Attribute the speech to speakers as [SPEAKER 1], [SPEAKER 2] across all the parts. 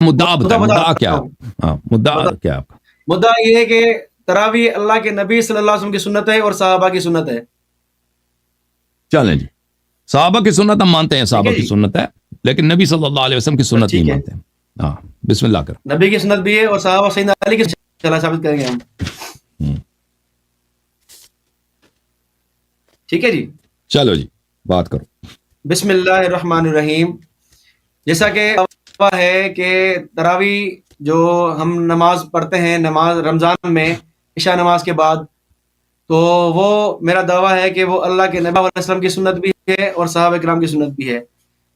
[SPEAKER 1] مدعا بتائیں، مدعا کیا؟ ہاں مدعا کیا آپ کا؟
[SPEAKER 2] مدعا یہ ہے کہ تراویح اللہ کے نبی صلی اللہ علیہ وسلم کی سنت ہے اور صحابہ کی سنت ہے.
[SPEAKER 1] چلیں جی، صحابہ کی سنت ہم مانتے ہیں، صحابہ کی سنت ہے، لیکن نبی صلی اللہ علیہ وسلم کی سنت نہیں مانتے ہیں. ہاں بسم اللہ کرو.
[SPEAKER 2] نبی کی سنت بھی ہے اور صحابہ سیدنا علی کی چلا ثابت کریں گے ہم. ٹھیک ہے جی،
[SPEAKER 1] چلو جی بات کرو.
[SPEAKER 2] بسم اللہ الرحمن الرحیم. جیسا کہ ہے کہ تراویح جو ہم نماز پڑھتے ہیں، نماز رمضان میں عشاء نماز کے بعد، تو وہ میرا دعویٰ ہے کہ وہ اللہ کے نبی علیہ وسلم کی سنت بھی ہے اور صحابہ کرام کی سنت بھی ہے.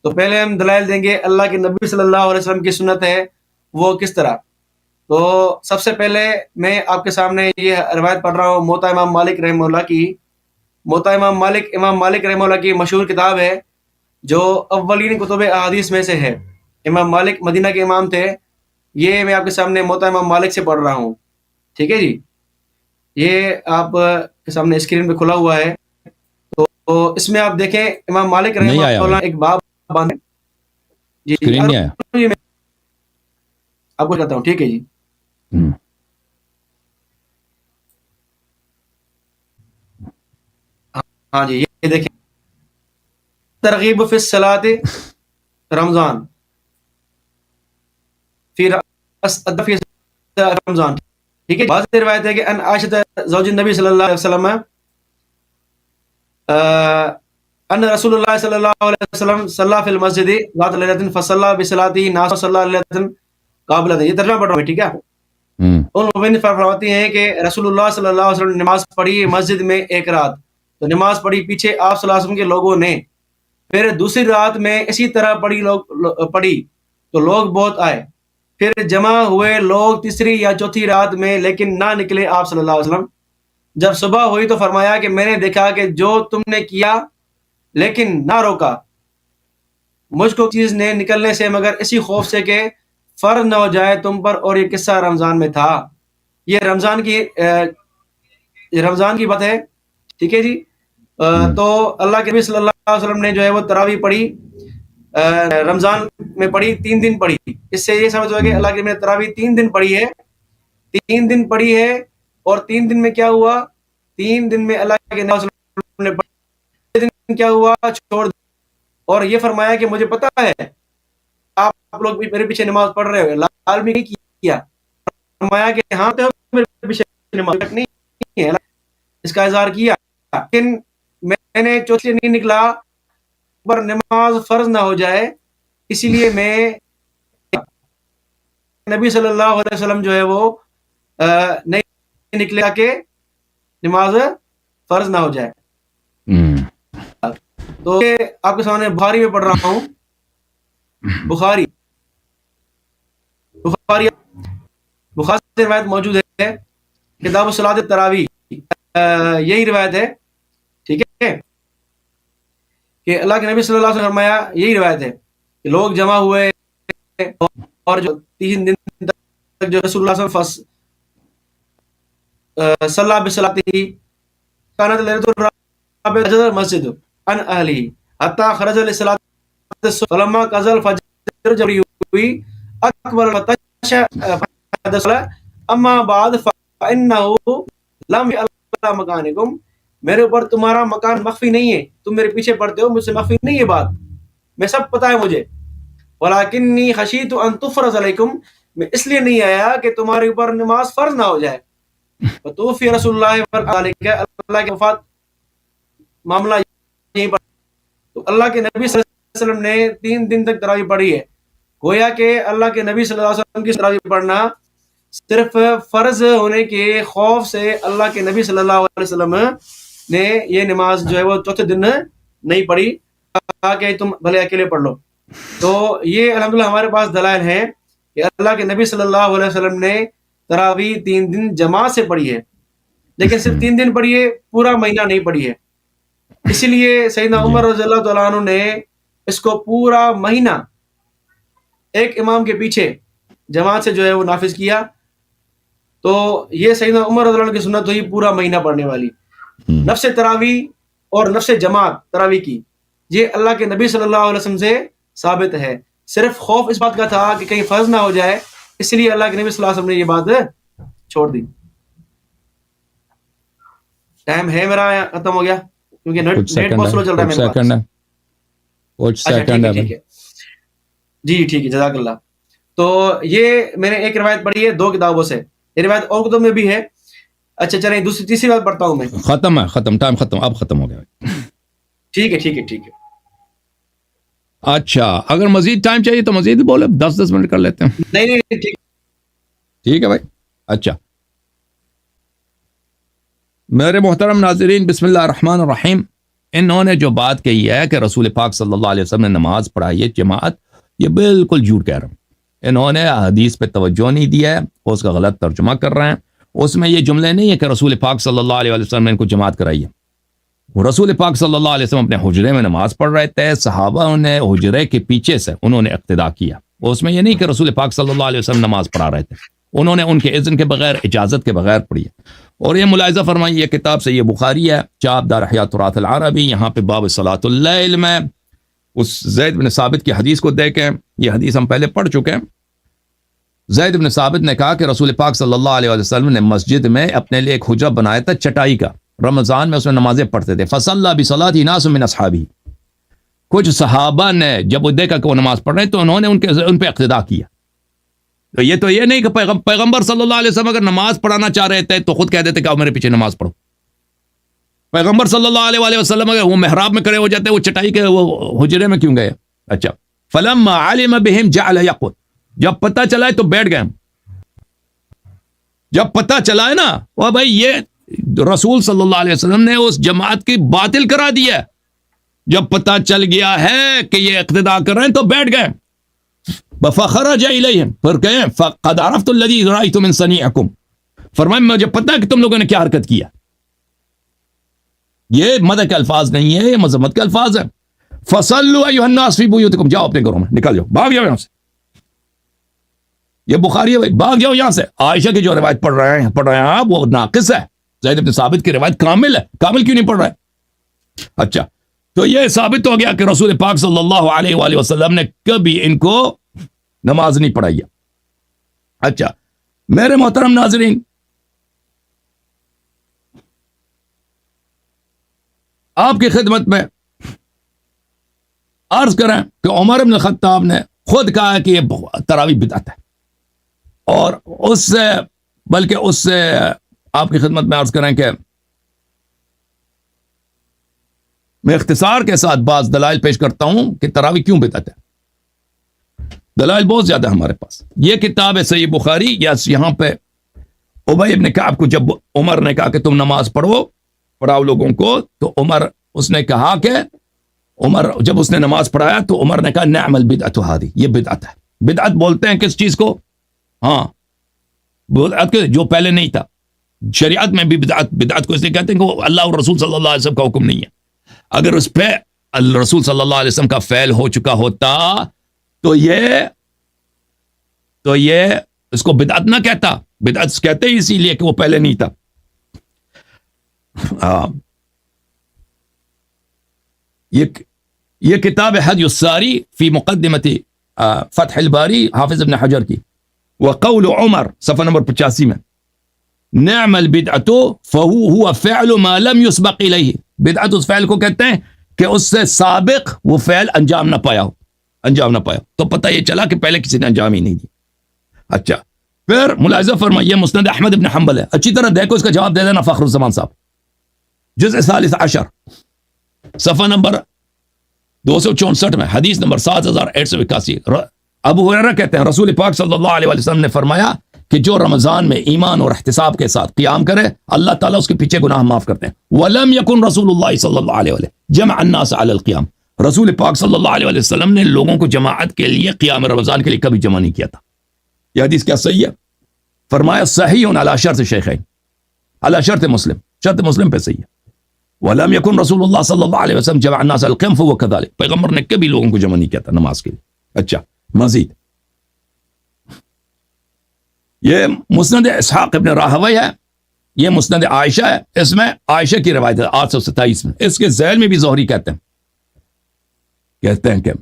[SPEAKER 2] تو پہلے ہم دلائل دیں گے اللہ کے نبی صلی اللہ علیہ وسلم کی سنت ہے وہ کس طرح. تو سب سے پہلے میں آپ کے سامنے یہ روایت پڑھ رہا ہوں موطا امام مالک رحمہ اللہ کی. موطا امام مالک رحمہ اللہ کی مشہور کتاب ہے جو اولین کتب احادیث میں سے ہے. امام مالک مدینہ کے امام تھے. یہ میں آپ کے سامنے موطا امام مالک سے پڑھ رہا ہوں. ٹھیک ہے جی، یہ آپ کے سامنے اسکرین پہ کھلا ہوا ہے. تو اس میں آپ دیکھیں امام مالک رحمہ اللہ ایک باب باندھے. جی
[SPEAKER 1] نہیں آیا،
[SPEAKER 2] آپ کو کہتا ہوں. ٹھیک ہے جی، ہاں جی، یہ دیکھیں ترغیب فی الصلاۃ رمضان فی رمضان. ٹھیک ہے، بعض روایت ہے کہ ان عائشہ زوج النبی صلی اللہ علیہ وسلم ان رسول اللہ صلی اللہ علیہ وسلم صلی فی المسجد ذات لیلۃ فصلی بصلاته ناس صلی اللہ علیہ وسلم قابلۃ. یہ ترجمہ پڑھ رہا ہوں، ٹھیک ہے. ان مبین فرماتی ہیں کہ رسول اللہ صلی اللہ علیہ وسلم نے نماز پڑھی مسجد میں ایک رات. تو نماز پڑھی پیچھے آپ صلی اللہ علیہ وسلم کے لوگوں نے. پھر دوسری رات میں اسی طرح پڑھی تو لوگ بہت آئے. پھر جمع ہوئے لوگ تیسری یا چوتھی رات میں، لیکن نہ نکلے آپ صلی اللہ علیہ وسلم. جب صبح ہوئی تو فرمایا کہ میں نے دیکھا کہ جو تم نے کیا لیکن نہ روکا مجھ کو چیز نے نکلنے سے مگر اسی خوف سے کہ فرض نہ ہو جائے تم پر. اور یہ قصہ رمضان میں تھا. یہ رمضان کی بات ہے. ٹھیک ہے جی. تو اللہ کے نبی صلی اللہ علیہ وسلم نے جو ہے وہ تراویح پڑھی، رمضان میں پڑھی، 3 دن پڑھی. اس سے یہ سمجھ ہوا کہ اللہ کے نبی نے تراویح 3 دن پڑھی ہے. 3 دن پڑھی ہے اور 3 دن میں کیا ہوا؟ 3 دن میں اللہ کے نبی صلی اللہ علیہ وسلم نے پڑھی. 3 دن کیا ہوا؟ چھوڑ دیا. اور یہ فرمایا کہ مجھے پتا ہے آپ لوگ بھی میرے پیچھے نماز پڑھ رہے ہو. لال بھی نہیں کیا، فرمایا کہ ہاں تو میرے پیچھے نماز نہیں ہے، اس کا اظہار کیا. لیکن میں نے چوتھے نہیں نکلا پر نماز فرض نہ ہو جائے، اسی لیے میں نبی صلی اللہ علیہ وسلم جو ہے وہ نہیں نکلے کہ نماز فرض نہ ہو جائے. تو آپ کے سامنے بخاری میں پڑھ رہا ہوں. بخاری سے روایت موجود ہے، کتاب الصلاۃ التراویح، یہی روایت ہے. ٹھیک ہے کہ اللہ کے نبی صلی اللہ علیہ وسلم فرمایا، یہی روایت ہے کہ لوگ جمع ہوئے اور جو 3 دن تک جو رسول اللہ صلی اللہ علیہ وسلم صلی بصلاته كانت ليلة الرابعة المسجد عن أهله حتى خرج للصلاة الصبح فلما قضى الفجر جب ہوئی اکبر الفتش اما بعد فإنه لم يعلم مكانكم. میرے اوپر تمہارا مکان مخفی نہیں ہے، تم میرے پیچھے پڑھتے ہو، مجھ سے مخفی نہیں ہے بات، میں سب پتہ ہے مجھے. ولكني خشيت ان تفرض عليكم، میں اس لیے نہیں آیا کہ تمہارے اوپر نماز فرض نہ ہو جائے. توفی رسول اللہ کی وفات معاملہ یہیں پر. تو اللہ کے نبی صلی اللہ علیہ وسلم نے 3 دن تک تراویح پڑھی ہے. گویا کہ اللہ کے نبی صلی اللہ علیہ وسلم کی تراویح پڑھنا صرف فرض ہونے کے خوف سے اللہ کے نبی صلی اللہ علیہ وسلم نے یہ نماز جو ہے وہ چوتھے دن نہیں پڑھی، کہا کہ تم بھلے اکیلے پڑھ لو. تو یہ الحمدللہ ہمارے پاس دلائل ہیں کہ اللہ کے نبی صلی اللہ علیہ وسلم نے تراویح 3 دن جماعت سے پڑھی ہے، لیکن صرف 3 دن پڑھی ہے، پورا مہینہ نہیں پڑھی ہے. اسی لیے سیدنا عمر رضی اللہ تعالیٰ عنہ نے اس کو پورا مہینہ ایک امام کے پیچھے جماعت سے جو ہے وہ نافذ کیا. تو یہ سیدنا عمر رضی اللہ عنہ کی سنت ہوئی پورا مہینہ پڑھنے والی. نفس تراویح اور نفس جماعت تراویح کی، یہ اللہ کے نبی صلی اللہ علیہ وسلم سے ثابت ہے. صرف خوف اس بات کا تھا کہ کہیں فرض نہ ہو جائے، اس لیے اللہ کے نبی صلی اللہ علیہ وسلم نے یہ بات چھوڑ دی. ٹائم ہے میرا ختم ہو گیا کیونکہ نیٹ بہت سلو چل رہا ہے میرے پاس. اچھا ٹھیک ہے جی ٹھیک ہے، جزاک اللہ. تو یہ میں نے ایک روایت پڑھی ہے 2 کتابوں سے، یہ روایت اور کتب میں بھی ہے. اچھا چلیں تیسری بات پڑھتا ہوں میں.
[SPEAKER 1] ختم ٹائم ختم، اب ختم ہو گیا.
[SPEAKER 2] ٹھیک ہے.
[SPEAKER 1] اچھا اگر مزید ٹائم چاہیے تو مزید بولے، 10 منٹ کر لیتے ہیں.
[SPEAKER 2] نہیں
[SPEAKER 1] ٹھیک ہے بھائی. اچھا میرے محترم ناظرین، بسم اللہ الرحمن الرحیم. انہوں نے جو بات کہی ہے کہ رسول پاک صلی اللہ علیہ وسلم نے نماز پڑھائی ہے جماعت، یہ بالکل جھوٹ کہہ رہے ہیں. انہوں نے حدیث پہ توجہ نہیں دیا ہے، اس کا غلط ترجمہ کر رہے ہیں. اس میں یہ جملے نہیں ہے کہ رسول پاک صلی اللہ علیہ وسلم نے ان کو جماعت کرائی ہے. رسول پاک صلی اللہ علیہ وسلم اپنے حجرے میں نماز پڑھ رہے تھے، صحابہ نے حجرے کے پیچھے سے انہوں نے اقتداء کیا. اس میں یہ نہیں کہ رسول پاک صلی اللہ علیہ وسلم نماز پڑھا رہے تھے، انہوں نے ان کے اذن کے بغیر، اجازت کے بغیر پڑھی ہے. اور یہ ملاحظہ فرمائیے، یہ کتاب سے یہ بخاری ہے، چاپ دار احیاء تراث العربی، یہاں پہ باب صلاۃ اللیل میں اس زید بن ثابت کی حدیث کو دیکھیں. یہ حدیث ہم پہلے پڑھ چکے ہیں. زید بن ثابت نے کہا کہ رسول پاک صلی اللہ علیہ وسلم نے مسجد میں اپنے لیے ایک حجرہ بنایا تھا چٹائی کا، رمضان میں اس میں نمازیں پڑھتے تھے. فصلی بصلاۃ ناس من اصحابہ، کچھ صحابہ نے جب وہ دیکھا کہ وہ نماز پڑھ رہے ہیں تو انہوں نے ان پہ اقتداء کیا. تو یہ نہیں کہ پیغمبر صلی اللہ علیہ وسلم اگر نماز پڑھانا چاہ رہے تھے تو خود کہہ دیتے کہ آؤ میرے پیچھے نماز پڑھو. پیغمبر صلی اللہ علیہ وسلم اگر وہ محراب میں کھڑے ہو جاتے، وہ چٹائی کے وہ حجرے میں کیوں گئے؟ اچھا فلما علم بهم جعل يقعد، جب پتہ چلا ہے تو بیٹھ گئے. جب پتہ چلا ہے نا وہ بھائی یہ رسول صلی اللہ علیہ وسلم نے اس جماعت کی باطل کرا دی ہے، جب پتہ چل گیا ہے کہ یہ اقتداء کر رہے ہیں تو بیٹھ گئے. فخرج الیہم، پھر کہیں فقد عرفت الذی رأیت من صنیعکم، فرمایا مجھے پتہ ہے کہ تم لوگوں نے کیا حرکت کیا. یہ مدح کے الفاظ نہیں ہے، یہ مذمت کے الفاظ ہیں. فصلوا ایھا الناس فی بیوتکم، جاؤ اپنے گھروں میں، نکل جاؤ، بھاگ جاؤ یہاں سے. یہ بخاری ہے بھائی، بھاگ جاؤ یہاں سے. عائشہ کی جو روایت پڑھ رہے ہیں آپ وہ ناقص ہے. زید بن ثابت کی روایت کامل ہے، کامل کیوں نہیں پڑھ رہے؟ اچھا تو یہ ثابت ہو گیا کہ رسول پاک صلی اللہ علیہ وآلہ وسلم نے کبھی ان کو نماز نہیں پڑھائی ہے. اچھا میرے محترم ناظرین، آپ کی خدمت میں عرض کریں کہ عمر بن الخطاب نے خود کہا کہ یہ تراویح بدعت ہے، اور اس سے آپ کی خدمت میں عرض کریں کہ میں اختصار کے ساتھ بعض دلائل پیش کرتا ہوں کہ تراویح کیوں بدعت ہے. دلائل بہت زیادہ ہمارے پاس. یہ کتاب ہے صحیح بخاری، یہاں پہ ابی بن کعب کو جب عمر نے کہا کہ تم نماز پڑھاؤ لوگوں کو، تو اس نے کہا کہ عمر جب اس نے نماز پڑھایا تو عمر نے کہا نعم البدعۃ ھذہ، یہ بدعت ہے. بدعت بولتے ہیں کس چیز کو؟ ہاں بدعت جو پہلے نہیں تھا. شریعت میں بھی بدعت کو اس لیے کہتے ہیں کہ وہ اللہ اور رسول صلی اللہ علیہ وسلم کا حکم نہیں ہے. اگر اس پہ رسول صلی اللہ علیہ وسلم کا فعل ہو چکا ہوتا تو یہ اس کو بدعت نہ کہتا. بدعت کہتے ہی اسی لیے کہ وہ پہلے نہیں تھا. یہ کتاب حدی الساری فی مقدمت فتح الباری حافظ ابن حجر کی. وقول عمر صفحہ نمبر 85 میں، نعم البدعۃ فهو فعل ما لم يسبق الیہ. بدعت اس فعل کو کہتے ہیں کہ اس سے سابق وہ فعل انجام نہ پایا ہو. تو پتہ یہ چلا کہ پہلے کسی نے انجام ہی نہیں دی. اچھا پھر ملاحظہ فرمائیے مسند احمد ابن حنبل ہے، اچھی طرح دیکھو، اس کا جواب دے دینا فخر الزمان صاحب. جزء 13 صفحہ نمبر 264 میں حدیث نمبر 7881. ابو ہریرہ کہتے ہیں رسول پاک صلی اللہ علیہ وسلم نے فرمایا کہ جو رمضان میں ایمان اور احتساب کے ساتھ قیام کرے اللہ تعالیٰ اس کے پیچھے گناہ معاف کرتے ہیں. وَلَمْ يَكُنْ رسول اللہ صلی اللہ علیہ وسلم جمع الناس علی القیام. رسول پاک صلی اللہ علیہ وسلم نے لوگوں کو جماعت کے لیے قیام رمضان کے لیے کبھی جمع نہیں کیا تھا. یہ حدیث کیا صحیح ہے؟ فرمایا صحیح علی شرط شیخین، علی شرط مسلم، شرط مسلم پہ صحیح ہے. وَلَمْ يَكُنْ رسول اللہ صلی اللہ علیہ وسلم جمع الناس علی القیام فهو كذلك. پیغمبر نے کبھی لوگوں کو جمع نہیں کیا تھا نماز کے لیے. اچھا مزید یہ مسند اسحاق ابن راہوی ہے، یہ مسند عائشہ ہے، اس میں عائشہ کی روایت ہے 827 میں. اس کے ذیل میں بھی زہری کہتے ہیں کہ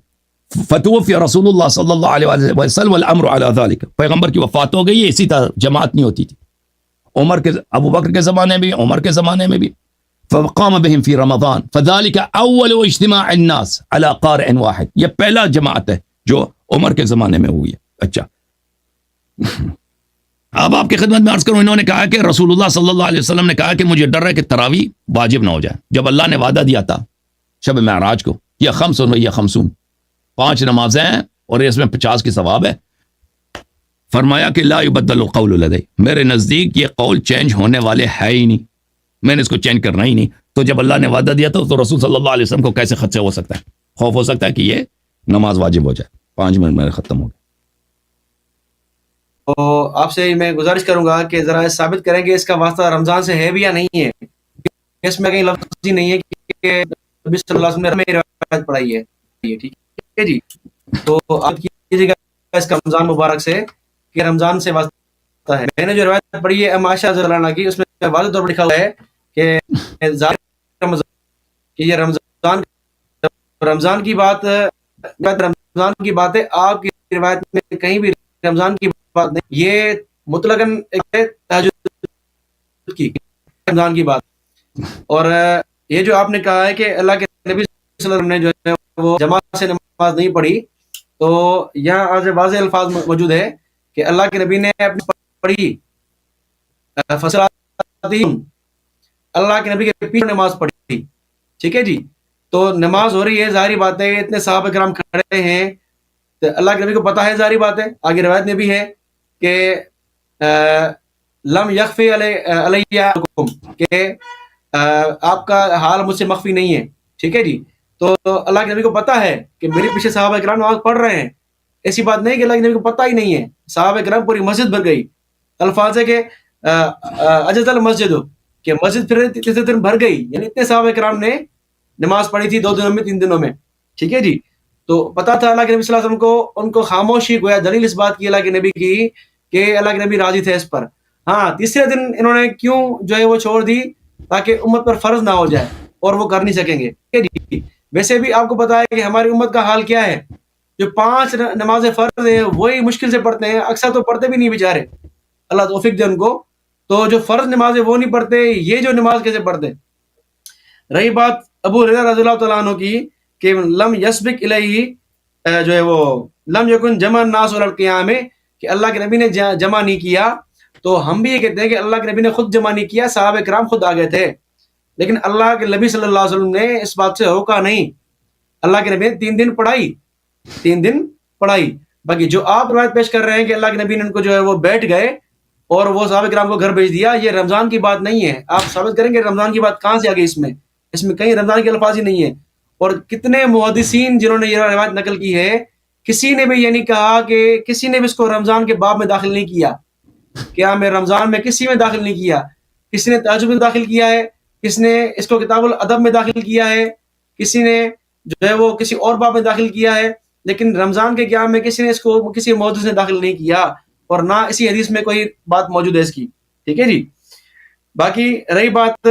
[SPEAKER 1] فتوفی رسول اللہ صلی اللہ علیہ وسلم والامر علی ذلک، پیغمبر کی وفات ہو گئی ہے، اسی طرح جماعت نہیں ہوتی تھی، عمر کے ابو بکر کے زمانے میں بھی، عمر کے زمانے میں بھی. فقام بهم في رمضان فذلك اول اجتماع الناس على قارئ واحد، یہ پہلا جماعت ہے جو عمر کے زمانے میں ہوئی ہے. اچھا اب آپ کی خدمت میں عرض کروں، انہوں نے کہا کہ رسول اللہ صلی اللہ علیہ وسلم نے کہا کہ مجھے ڈر ہے کہ تراویح واجب نہ ہو جائے. جب اللہ نے وعدہ دیا تھا شب معراج کو، یہ خمسون و یہ خمسون، 5 نمازیں ہیں اور اس میں 50 کی ثواب ہے، فرمایا کہ لا یبدل القول لدی، میرے نزدیک یہ قول چینج ہونے والے ہے ہی نہیں، میں نے اس کو چینج کرنا ہی نہیں. تو جب اللہ نے وعدہ دیا تھا تو رسول صلی اللہ علیہ وسلم کو کیسے خدشہ ہو سکتا ہے، خوف ہو سکتا ہے کہ یہ نماز واجب ہو جائے. 5 منٹ میں ختم ہو گیا.
[SPEAKER 2] تو آپ سے میں گزارش کروں گا کہ ذرا ثابت کریں کہ اس کا واسطہ رمضان سے ہے بھی یا نہیں ہے. اس میں کہیں لفظ ہی نہیں ہے کہ نبی صلی اللہ علیہ وسلم نے روایت پڑھائی ہے. ٹھیک ہے جی، تو آپ کیجیے گا اس کا رمضان مبارک سے کہ رمضان سے واسطہ ہے. میں نے جو روایت پڑھی ہے عائشہ رضی اللہ عنہا کی، اس میں واضح طور پر لکھا ہوا ہے کہ یہ رمضان کی بات ہے. آپ کی روایت میں کہیں بھی رمضان کی بات نہیں، یہ مطلقاً تہجد کی رمضان کی بات. اور یہ جو آپ نے کہا ہے کہ اللہ کے نبی صلی اللہ علیہ وسلم نے جو ہے وہ جماعت سے نماز نہیں پڑھی، تو یہاں آج واضح الفاظ موجود ہے کہ اللہ کے نبی نے اپنی پڑھی اللہ کے نبی کے پیچھے نماز پڑھی. ٹھیک ہے جی، تو نماز ہو رہی ہے، ظاہری بات ہے اتنے صحابہ کرام کھڑے ہیں تو اللہ کے نبی کو پتا ہے، ظاہری بات ہے. آگے روایت میں بھی ہے کہ لم یخفی علیہ کہ آپ کا حال مجھ سے مخفی نہیں ہے. ٹھیک ہے جی، تو اللہ کے نبی کو پتا ہے کہ میرے پیچھے صحابہ کرام نماز پڑھ رہے ہیں. ایسی بات نہیں کہ اللہ کے نبی کو پتا ہی نہیں ہے. صحابہ کرام پوری مسجد بھر گئی. الفاظ ہے کہ اجز المسجد، کہ مسجد پھر تیسرے دن بھر گئی، یعنی اتنے صحابہ کرام نے نماز پڑھی تھی 2 دنوں میں 3 دنوں میں. ٹھیک ہے جی، تو پتا تھا اللہ کے نبی صلی اللہ علیہ وسلم کو. ان کو خاموشی گویا دلیل اس بات کی اللہ کے نبی کی کہ اللہ کے نبی راضی تھے اس پر. ہاں، تیسرے دن انہوں نے کیوں جو ہے وہ چھوڑ دی؟ تاکہ امت پر فرض نہ ہو جائے اور وہ کر نہیں سکیں گے. ٹھیک ہے جی، ویسے بھی آپ کو پتا ہے کہ ہماری امت کا حال کیا ہے. جو 5 نمازیں فرض ہیں وہی مشکل سے پڑھتے ہیں، اکثر تو پڑھتے بھی نہیں بیچارے، اللہ توفیق دے ان کو. تو جو فرض نمازیں وہ نہیں پڑھتے، یہ جو نماز کیسے پڑھتے؟ رہی بات ابو ہریرہ رضی اللہ تعالیٰ عنہ کی کہ لم یسبق الیہ جو ہے وہ لم یکن جمع الناس علی القیام، کہ اللہ کے نبی نے جمع نہیں کیا. تو ہم بھی یہ کہتے ہیں کہ اللہ کے نبی نے خود جمع نہیں کیا، صحابہ کرام خود آ گئے تھے، لیکن اللہ کے نبی صلی اللہ علیہ وسلم نے اس بات سے روکا نہیں. اللہ کے نبی نے 3 دن پڑھائی، 3 دن پڑھائی. باقی جو آپ روایت پیش کر رہے ہیں کہ اللہ کے نبی نے ان کو جو ہے وہ بیٹھ گئے اور وہ صحابہ کرام کو گھر بھیج دیا، یہ رمضان کی بات نہیں ہے. آپ ثابت کریں گے رمضان کی بات کہاں سے آ گئی؟ اس میں کہیں رمضان کے الفاظ ہی نہیں ہے. اور کتنے محدثین جنہوں نے یہ روایت نقل کی ہے، کسی نے بھی یہ نہیں کہا کہ کسی نے بھی اس کو رمضان کے باب میں داخل نہیں کیا. کیا میں رمضان میں کسی میں داخل نہیں کیا؟ کسی نے تہجد میں داخل کیا ہے، کسی نے اس کو کتاب الادب میں داخل کیا ہے، کسی نے جو ہے وہ کسی اور باب میں داخل کیا ہے، لیکن رمضان کے قیام میں کسی نے اس کو کسی محدث نے داخل نہیں کیا، اور نہ اسی حدیث میں کوئی بات موجود ہے اس کی. ٹھیک ہے جی، باقی رہی بات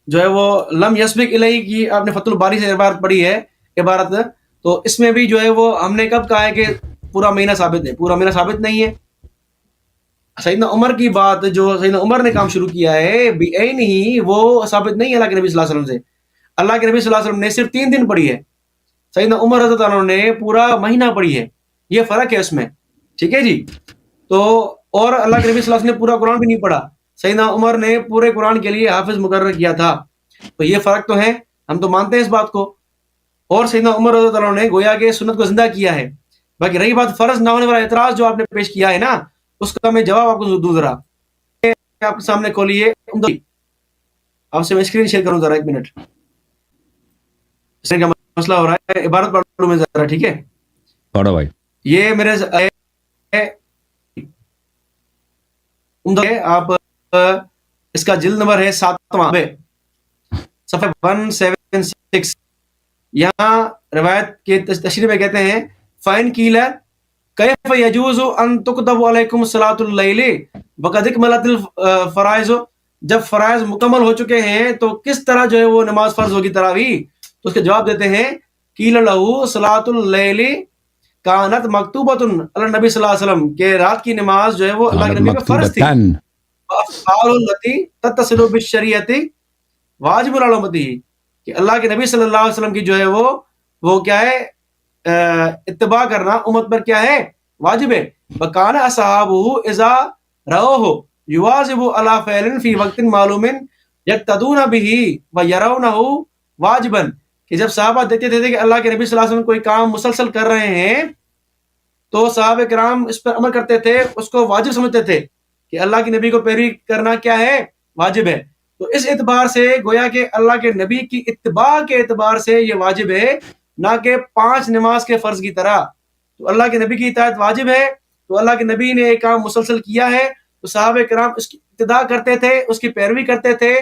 [SPEAKER 2] جو ہے وہ لم یسبق الیہ کی، آپ نے فتح الباری سے عبارت پڑھی ہے عبارت، تو اس میں بھی جو ہے وہ ہم نے کب کہا ہے کہ پورا مہینہ ثابت ہے؟ پورا مہینہ ثابت نہیں ہے. سیدنا عمر کی بات، جو سیدنا عمر نے کام شروع کیا ہے بعین ہی، وہ ثابت نہیں ہے اللہ کے نبی صلی اللہ علیہ وسلم سے. اللہ کے نبی صلی اللہ علیہ وسلم نے صرف 3 دن پڑھی ہے، سیدنا عمر رضی اللہ عنہ نے پورا مہینہ پڑھی ہے. یہ فرق ہے اس میں. ٹھیک ہے جی، تو اور اللہ کے نبی صلی اللہ علیہ وسلم نے پورا قرآن بھی نہیں پڑھا، سیدنا عمر نے پورے قرآن کے لیے حافظ مقرر کیا تھا. تو یہ فرق تو ہے، ہم تو مانتے ہیں اس بات کو. اور سیدنا عمر رضی اللہ عنہ نے گویا کہ سنت کو زندہ کیا ہے. باقی رہی بات فرض نہ ہونے والا اعتراض جو آپ نے پیش کیا ہے نا، اس کا میں جواب آپ کو دوں. ذرا آپ کے سامنے کھولیے، آپ سے میں اسکرین شیئر کروں ذرا 1 منٹ. اس کا مسئلہ ہو رہا ہے، عبارت پڑھوں میں ذرا. ٹھیک ہے،
[SPEAKER 1] پڑھو بھائی.
[SPEAKER 2] یہ میرے آپ اس کا جلد نمبر ہے 7واں، صفحہ 176. یہاں روایت کے تشریح میں کہتے ہیں فَإِنْ قِيلَ كَيْفَ يَجُوزُ أَن تُكْتَبُ عَلَيْكُمْ صَلَاةُ اللَّيْلِ وَقَدْ اكْمَلَتِ الْفَرَائِضُ، جب فرائض مکمل ہو چکے ہیں تو کس طرح جو ہے وہ نماز فرض ہوگی تراویح؟ تو اس کا جواب دیتے ہیں قیل لہ صلاۃ اللیل کانت مکتوبۃ علی النبی صلی اللہ علیہ وسلم کہ رات کی نماز جو ہے وہ اللہ کے نبی پہ فرض تھی. وافعال التی تتصل بالشریعۃ واجب علی امتی کہ اللہ کے نبی صلی اللہ علیہ وسلم کی جو ہے وہ کیا ہے اتباع کرنا امت پر کیا ہے واجب ہے. وکان اصحابہ اذا رأوہ یواظب علی فعل فی وقت معلوم یقتدون بہ ویرونہ واجبا کہ جب صحابہ دیکھتے تھے کہ اللہ کے نبی صلی اللہ علیہ وسلم کوئی کام مسلسل کر رہے ہیں تو صحابہ کرام اس پر عمل کرتے تھے, اس کو واجب سمجھتے تھے کہ اللہ کے نبی کو پیروی کرنا کیا ہے واجب ہے. تو اس اعتبار سے گویا کہ اللہ کے نبی کی اتباع کے اعتبار سے یہ واجب ہے, نہ کہ 5 نماز کے فرض کی طرح. تو اللہ کے نبی کی اطاعت واجب ہے, تو اللہ کے نبی نے ایک کام مسلسل کیا ہے تو صحابہ کرام اس کی ابتداء کرتے تھے, اس کی پیروی کرتے تھے,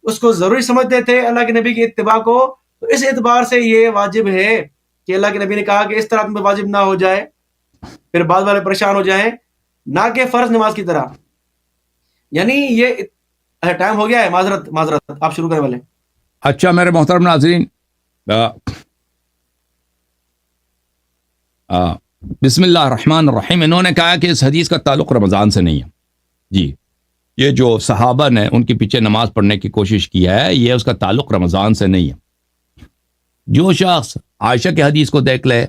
[SPEAKER 2] اس کو ضروری سمجھتے تھے اللہ کے نبی کی اتباع کو. تو اس اعتبار سے یہ واجب ہے کہ اللہ کے نبی نے کہا کہ اس طرح تم پہ واجب نہ ہو جائے, پھر بعض والے پریشان ہو جائیں, نہ کہ فرض نماز کی طرح. یعنی یہ ٹائم ہو گیا ہے, معذرت آپ شروع کرنے والے.
[SPEAKER 1] اچھا میرے محترم ناظرین, بسم اللہ الرحمن الرحیم. انہوں نے کہا کہ اس حدیث کا تعلق رمضان سے نہیں ہے. جی, یہ جو صحابہ نے ان کے پیچھے نماز پڑھنے کی کوشش کی ہے, یہ اس کا تعلق رمضان سے نہیں ہے. جو شخص عائشہ کے حدیث کو دیکھ لے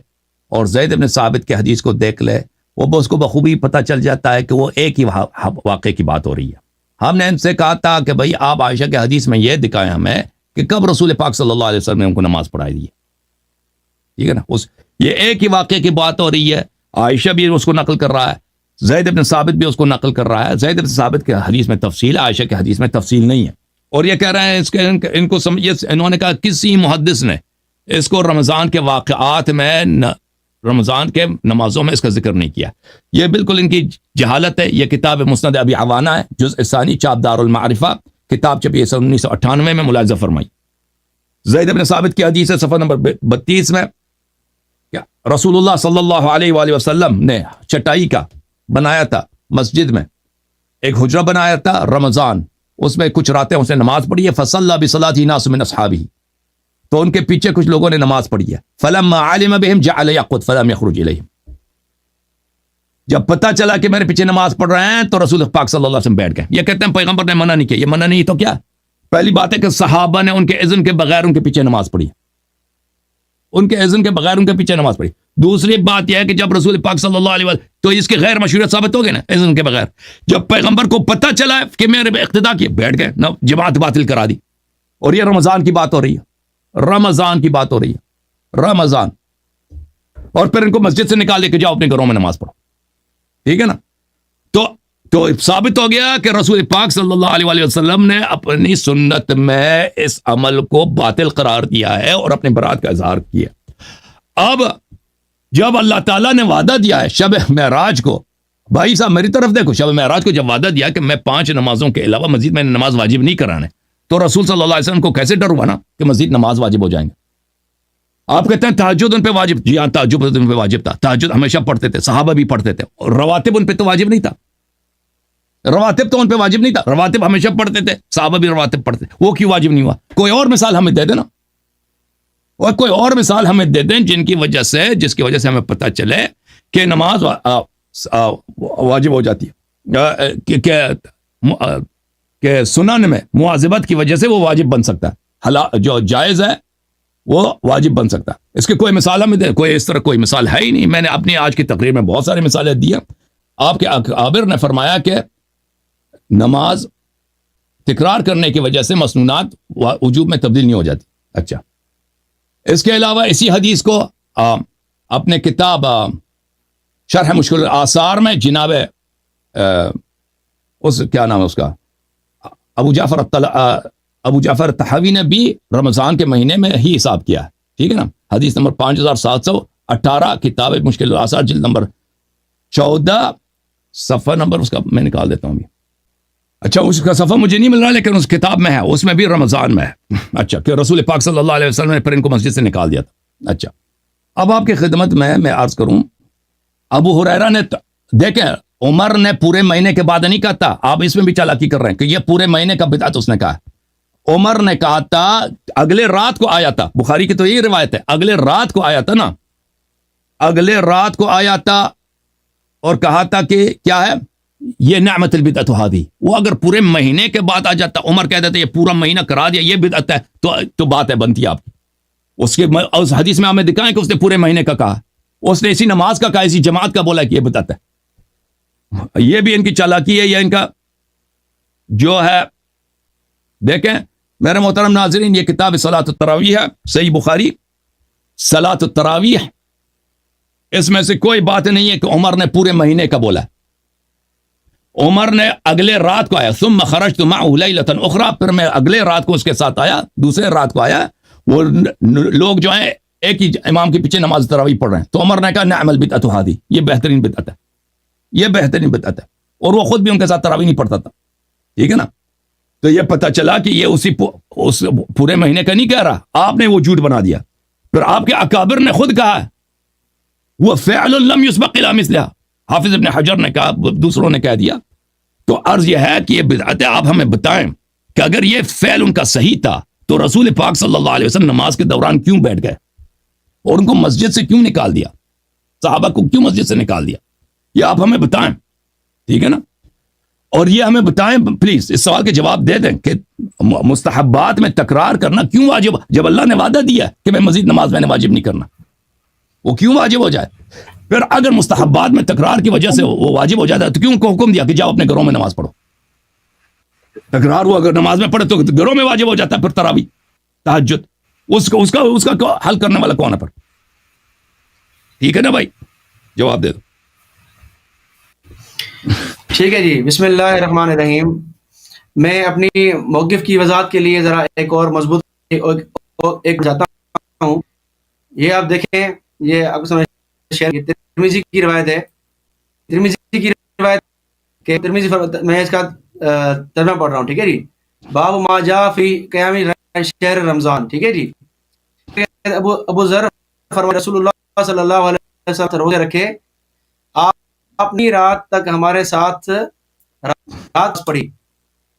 [SPEAKER 1] اور زید بن ثابت کے حدیث کو دیکھ لے, وہ اس کو بخوبی پتہ چل جاتا ہے کہ وہ ایک ہی واقعے کی بات ہو رہی ہے. ہم نے ان سے کہا تھا کہ بھائی آپ عائشہ کے حدیث میں یہ دکھائیں ہمیں کہ کب رسول پاک صلی اللہ علیہ وسلم نے ان کو نماز پڑھائی دی ہے. ٹھیک ہے نا, یہ ایک ہی واقعے کی بات ہو رہی ہے. عائشہ بھی اس کو نقل کر رہا ہے, زید بن ثابت بھی اس کو نقل کر رہا ہے. زید بن ثابت کے حدیث میں تفصیل, عائشہ کے حدیث میں تفصیل نہیں ہے. اور یہ کہہ رہے ہیں ان کو انہوں نے کہا کسی محدث نے اس کو رمضان کے واقعات میں رمضان کے نمازوں میں اس کا ذکر نہیں کیا. یہ بالکل ان کی جہالت ہے. یہ کتاب مسند ابی عوانہ ہے, جزء ثانی, چاپ دار المعرفہ, کتاب چھپی ہے 1998 میں, ملاحظہ فرمائی. زید بن ثابت کی حدیث ہے صفحہ نمبر 32 میں, کیا رسول اللہ صلی اللہ علیہ وآلہ وسلم نے چٹائی کا بنایا تھا مسجد میں, ایک حجرہ بنایا تھا رمضان, اس میں کچھ راتیں اس نے نماز پڑھی ہے. فصلی بصلاۃ ناس من اصحابہ, تو ان کے پیچھے کچھ لوگوں نے نماز پڑھی ہے. فلما علم بهم جعل يقعد فلم يخرج الیہم, جب پتہ چلا کہ میرے پیچھے نماز پڑھ رہے ہیں تو رسول پاک صلی اللہ علیہ وسلم بیٹھ گئے. یہ کہتے ہیں پیغمبر نے منع نہیں کیا. یہ منع نہیں تو کیا؟ پہلی بات ہے کہ صحابہ نے ان کے اذن کے بغیر ان کے پیچھے نماز پڑھی, ان کے اذن کے بغیر ان کے پیچھے نماز پڑھی. دوسری بات یہ ہے کہ جب رسول پاک صلی اللہ علیہ وسلم, تو اس کی غیر مشروعیت ثابت ہو گئی نا اذن کے بغیر. جب پیغمبر کو پتہ چلا کہ میرے اقتداء کیے, بیٹھ گئے, نہ جماعت باطل کرا دی. اور یہ رمضان کی بات ہو رہی ہے, رمضان کی بات ہو رہی ہے, رمضان. اور پھر ان کو مسجد سے نکال دے کہ جاؤ اپنے گھروں میں نماز پڑھو. ٹھیک ہے نا, تو ثابت ہو گیا کہ رسول پاک صلی اللہ علیہ وآلہ وسلم نے اپنی سنت میں اس عمل کو باطل قرار دیا ہے اور اپنے برات کا اظہار کیا. اب جب اللہ تعالیٰ نے وعدہ دیا ہے شب معراج کو, بھائی صاحب میری طرف دیکھو, شب معراج کو جب وعدہ دیا کہ میں 5 نمازوں کے علاوہ مزید میں نماز واجب نہیں کرانے, تو رسول صلی اللہ علیہ وسلم کو کیسے ڈر ہوا نا کہ مزید نماز واجب ہو جائیں گے. آپ کہتے ہیں تہجد ان پہ واجب, جی ہاں تہجد ان پہ واجب تھا, تہجد ہمیشہ پڑھتے تھے, صحابہ بھی پڑھتے تھے. اور رواتب ان پہ تو واجب نہیں تھا, رواتب تو ان پہ واجب نہیں تھا, رواتب ہمیشہ پڑھتے تھے, صحابہ بھی رواتب پڑھتے, وہ کیوں واجب نہیں ہوا؟ کوئی اور مثال ہمیں دے دینا, اور کوئی اور مثال ہمیں دے دیں جس کی وجہ سے ہمیں پتہ چلے کہ نماز واجب ہو جاتی ہے, کہ سنن میں مواظبت کی وجہ سے وہ واجب بن سکتا ہے, جو جائز ہے وہ واجب بن سکتا ہے. اس کے کوئی مثال ہمیں دے, کوئی اس طرح کوئی مثال ہے ہی نہیں. میں نے اپنی آج کی تقریر میں بہت ساری مثالیں دی ہیں. آپ کے اکابر نے فرمایا کہ نماز تکرار کرنے کی وجہ سے مسنونات وجوب میں تبدیل نہیں ہو جاتی. اچھا, اس کے علاوہ اسی حدیث کو اپنے کتاب شرح مشکل الآثار میں جناب کیا نام ہے اس کا, ابو جعفر طحاوی نے بھی رمضان کے مہینے میں ہی حساب کیا ہے. ٹھیک ہے نا, حدیث نمبر 5718, کتاب مشکل الآثار, جلد نمبر 14, صفحہ نمبر اس کا میں نکال دیتا ہوں ابھی. اچھا, اس کا صفحہ مجھے نہیں مل رہا لیکن اس کتاب میں ہے, اس میں بھی رمضان میں ہے. اچھا, کہ رسول پاک صلی اللہ علیہ وسلم نے پھر ان کو مسجد سے نکال دیا تھا. اچھا, اب آپ کی خدمت میں عرض کروں, ابو ہریرہ نے دیکھیں عمر نے پورے مہینے کے بعد نہیں کہا تھا, آپ اس میں بھی چالاکی کر رہے ہیں کہ یہ پورے مہینے کا بدعت اس نے کہا. عمر نے کہا تھا، اگلے رات کو آیا تھا، بخاری کی تو یہی روایت ہے، اگلے رات کو آیا تھا نا، اگلے رات کو آیا تھا اور کہا تھا کہ کیا ہے یہ نعمت البدعۃ ہذی، وہ اگر پورے مہینے کے بعد آ جاتا، عمر کہہ دیتے یہ پورا مہینہ کرا دیا، یہ بدعت ہے، تو بات ہے بنتی ہے آپ کی. اس حدیث میں ہمیں دکھائیں کہ اس نے پورے مہینے کا کہا، اس نے اسی نماز کا کہا، اسی جماعت کا بولا کہ یہ بدعت ہے. یہ بھی ان کی چالاکی ہے، یا ان کا جو ہے. دیکھیں میرے محترم ناظرین، یہ کتاب صلاۃ التراویح ہے، صحیح بخاری صلاۃ التراویح، اس میں سے کوئی بات نہیں ہے کہ عمر نے پورے مہینے کا بولا. عمر نے اگلے رات کو آیا، ثم خرجت معه ليلة اخرى، پھر میں اگلے رات کو اس کے ساتھ آیا، دوسرے رات کو آیا. وہ لوگ جو ہیں ایک ہی امام کے پیچھے نماز تراویح پڑھ رہے ہیں، تو عمر نے کہا نعم البدعۃ هذه، یہ بہترین بدعت ہے، یہ بہترین بدعت ہے. اور وہ خود بھی ان کے ساتھ تراویح نہیں پڑھتا تھا. ٹھیک ہے نا. تو یہ پتہ چلا کہ یہ اس پورے مہینے کا نہیں کہہ رہا، آپ نے وہ جھوٹ بنا دیا. پھر آپ کے اکابر نے خود کہا وہ فعل لم يسبق الى مثلها، حافظ ابن حجر نے کہا، دوسروں نے کہہ دیا. تو عرض یہ ہے کہ یہ بدعت ہے. آپ ہمیں بتائیں کہ اگر یہ فعل ان کا صحیح تھا تو رسول پاک صلی اللہ علیہ وسلم نماز کے دوران کیوں بیٹھ گئے اور ان کو مسجد سے کیوں نکال دیا، صحابہ کو کیوں مسجد سے نکال دیا؟ یہ آپ ہمیں بتائیں. ٹھیک ہے نا. اور یہ ہمیں بتائیں پلیز، اس سوال کے جواب دے دیں کہ مستحبات میں تکرار کرنا کیوں واجب، جب اللہ نے وعدہ دیا کہ میں مزید نماز میں نے واجب نہیں کرنا، وہ کیوں واجب ہو جائے؟ پھر اگر مستحبات میں تکرار کی وجہ سے وہ واجب ہو جاتا ہے تو کیوں کو حکم دیا کہ جاؤ اپنے گھروں میں نماز پڑھو؟ تکرار ہوا اگر نماز میں پڑھے تو گھروں میں واجب ہو جاتا ہے. پھر تراویح تہجد اس کا حل کرنے والا کون ہے پھر؟ ٹھیک ہے نا بھائی، جواب دے دو.
[SPEAKER 2] ٹھیک ہے جی. بسم اللہ الرحمن الرحیم. میں اپنی موقف کی وضاحت کے لیے ذرا ایک اور مضبوط ایک جاتا ہوں. یہ آپ دیکھیں، یہ آپ کو ترمذی کی روایت ہے. ترمذی کی روایت کہ ترمذی میں اس کا ترجمہ پڑھ رہا ہوں. ٹھیک ہے جی. باب ما جاء فی قیام شہر رمضان. ٹھیک ہے جی. ابو ذر فرماتے رسول اللہ صلی اللہ علیہ وسلم روزے رکھے، آپ اپنی رات تک ہمارے ساتھ رات پڑھی،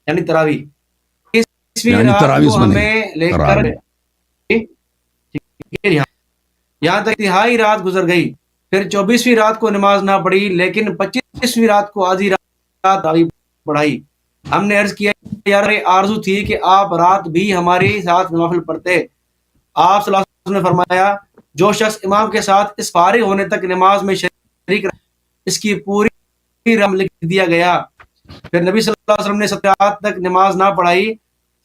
[SPEAKER 2] یعنی تراویح. اسویں رات کو ہمیں لے کر یہاں تک تہائی رات گزر گئی، پھر 24ویں رات کو نماز نہ پڑھی، لیکن 25ویں رات کو آدھی رات تراویح پڑھائی. ہم نے عرض کیا یار آرزو تھی کہ آپ رات بھی ہمارے ساتھ نوافل پڑھتے. آپ صلی اللہ علیہ وسلم نے فرمایا جو شخص امام کے ساتھ اس فارغ ہونے تک نماز میں شریک رہا اس کی پوری رم لکھ دیا گیا. پھر نبی صلی اللہ علیہ وسلم نے 7 رات تک نماز نہ پڑھائی.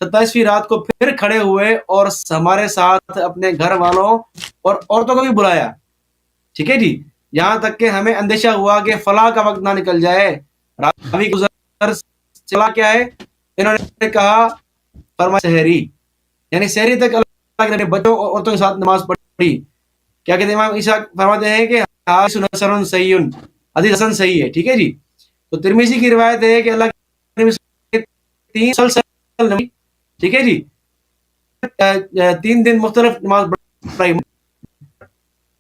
[SPEAKER 2] 27ویں رات کو پھر کھڑے ہوئے اور ہمارے ساتھ اپنے گھر والوں اور عورتوں کو بھی بلایا. ٹھیک ہے جی. یہاں تک کہ ہمیں اندیشہ ہوا کہ فلاح کا وقت نہ نکل جائے. راوی گزر چلا کیا ہے، انہوں نے کہا فرمایا سحری، یعنی سحری تک اللہ کے بچوں اور عورتوں کے ساتھ نماز پڑھی. کیا کہتے ہیں امام عیسیٰ فرماتے ہیں کہ حسن صحیح، حدیث حسن صحیح ہے. ٹھیک ہے جی. تو ترمذی کی روایت ہے کہ اللہ کے نبی 3 سال، ٹھیک ہے جی، 3 دن مختلف نماز پڑھائی،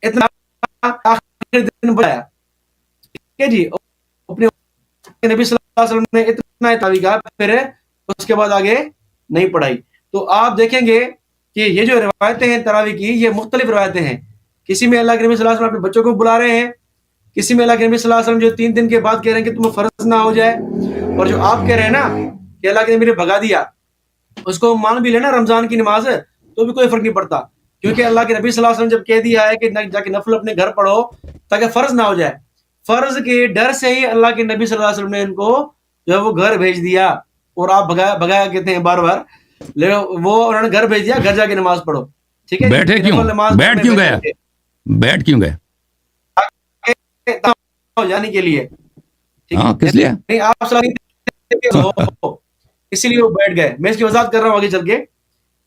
[SPEAKER 2] اتنا آخر دن بڑھایا. ٹھیک ہے جی. اپنے نبی صلی اللہ علیہ وسلم نے اتنا تراویح کہا، پھر اس کے بعد آگے نہیں پڑھائی. تو آپ دیکھیں گے کہ یہ جو روایتیں ہیں تراویح کی، یہ مختلف روایتیں ہیں. کسی میں اللہ کے نبی صلی اللہ علیہ وسلم اپنے بچوں کو بلا رہے ہیں، کسی میں اللہ کے نبی صلی اللہ علیہ وسلم جو 3 دن کے بعد کہہ رہے ہیں کہ تمہیں فرض نہ ہو جائے. اور جو آپ کہہ رہے ہیں نا کہ اللہ کے نبی نے بھگا دیا، اس کو مان بھی لینا رمضان کی نماز ہے تو بھی کوئی فرق نہیں پڑتا، کیونکہ اللہ کے نبی صلی اللہ علیہ وسلم جب کہہ دیا ہے کہ جا کے نفل اپنے گھر پڑھو تاکہ فرض نہ ہو جائے، فرض کے ڈر سے ہی اللہ کے نبی صلی اللہ علیہ وسلم نے ان کو جو ہے وہ گھر بھیج دیا. اور آپ بھگایا کہتے ہیں بار بار، وہ انہوں نے گھر بھیج دیا، گھر جا کے نماز پڑھو. ٹھیک ہے.
[SPEAKER 1] بیٹھ کیوں گئے
[SPEAKER 2] جانے کے لیے،
[SPEAKER 1] کس لیے؟
[SPEAKER 2] اسی لیے وہ بیٹھ گئے. میں اس کی وضاحت کر رہا ہوں آگے چل کے.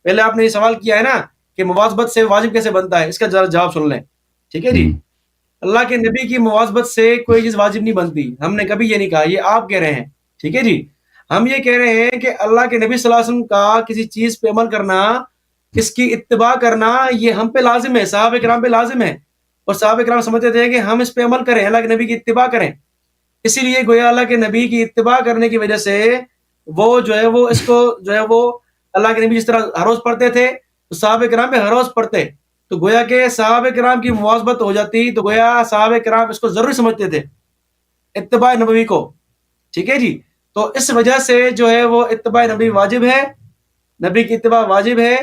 [SPEAKER 2] پہلے آپ نے یہ سوال کیا ہے نا کہ مواظبت سے واجب کیسے بنتا ہے، اس کا جواب سن لیں. ٹھیک ہے جی. اللہ کے نبی کی مواظبت سے کوئی چیز واجب نہیں بنتی، ہم نے کبھی یہ نہیں کہا، یہ آپ کہہ رہے ہیں. ٹھیک ہے جی. ہم یہ کہہ رہے ہیں کہ اللہ کے نبی صلی اللہ علیہ وسلم کا کسی چیز پہ عمل کرنا، اس کی اتباع کرنا، یہ ہم پہ لازم ہے، صحابہ کرام پہ لازم ہے. اور صحابہ کرام سمجھتے تھے کہ ہم اس پہ عمل کریں، اللہ کے نبی کی اتباع کریں. اسی لیے گویا اللہ کے نبی کی اتباع کرنے کی وجہ سے وہ جو ہے وہ اس کو جو ہے وہ اللہ کے نبی جس طرح ہر روز پڑھتے تھے تو صحابہ کرام بھی ہر روز پڑھتے، تو گویا کہ صحابہ کرام کی مواظبت ہو جاتی، تو گویا صحابہ کرام اس کو ضروری سمجھتے تھے اتباع نبوی کو، ٹھیک ہے جی. تو اس وجہ سے جو ہے وہ اتباع نبی واجب ہے، نبی کی اتباع واجب ہے،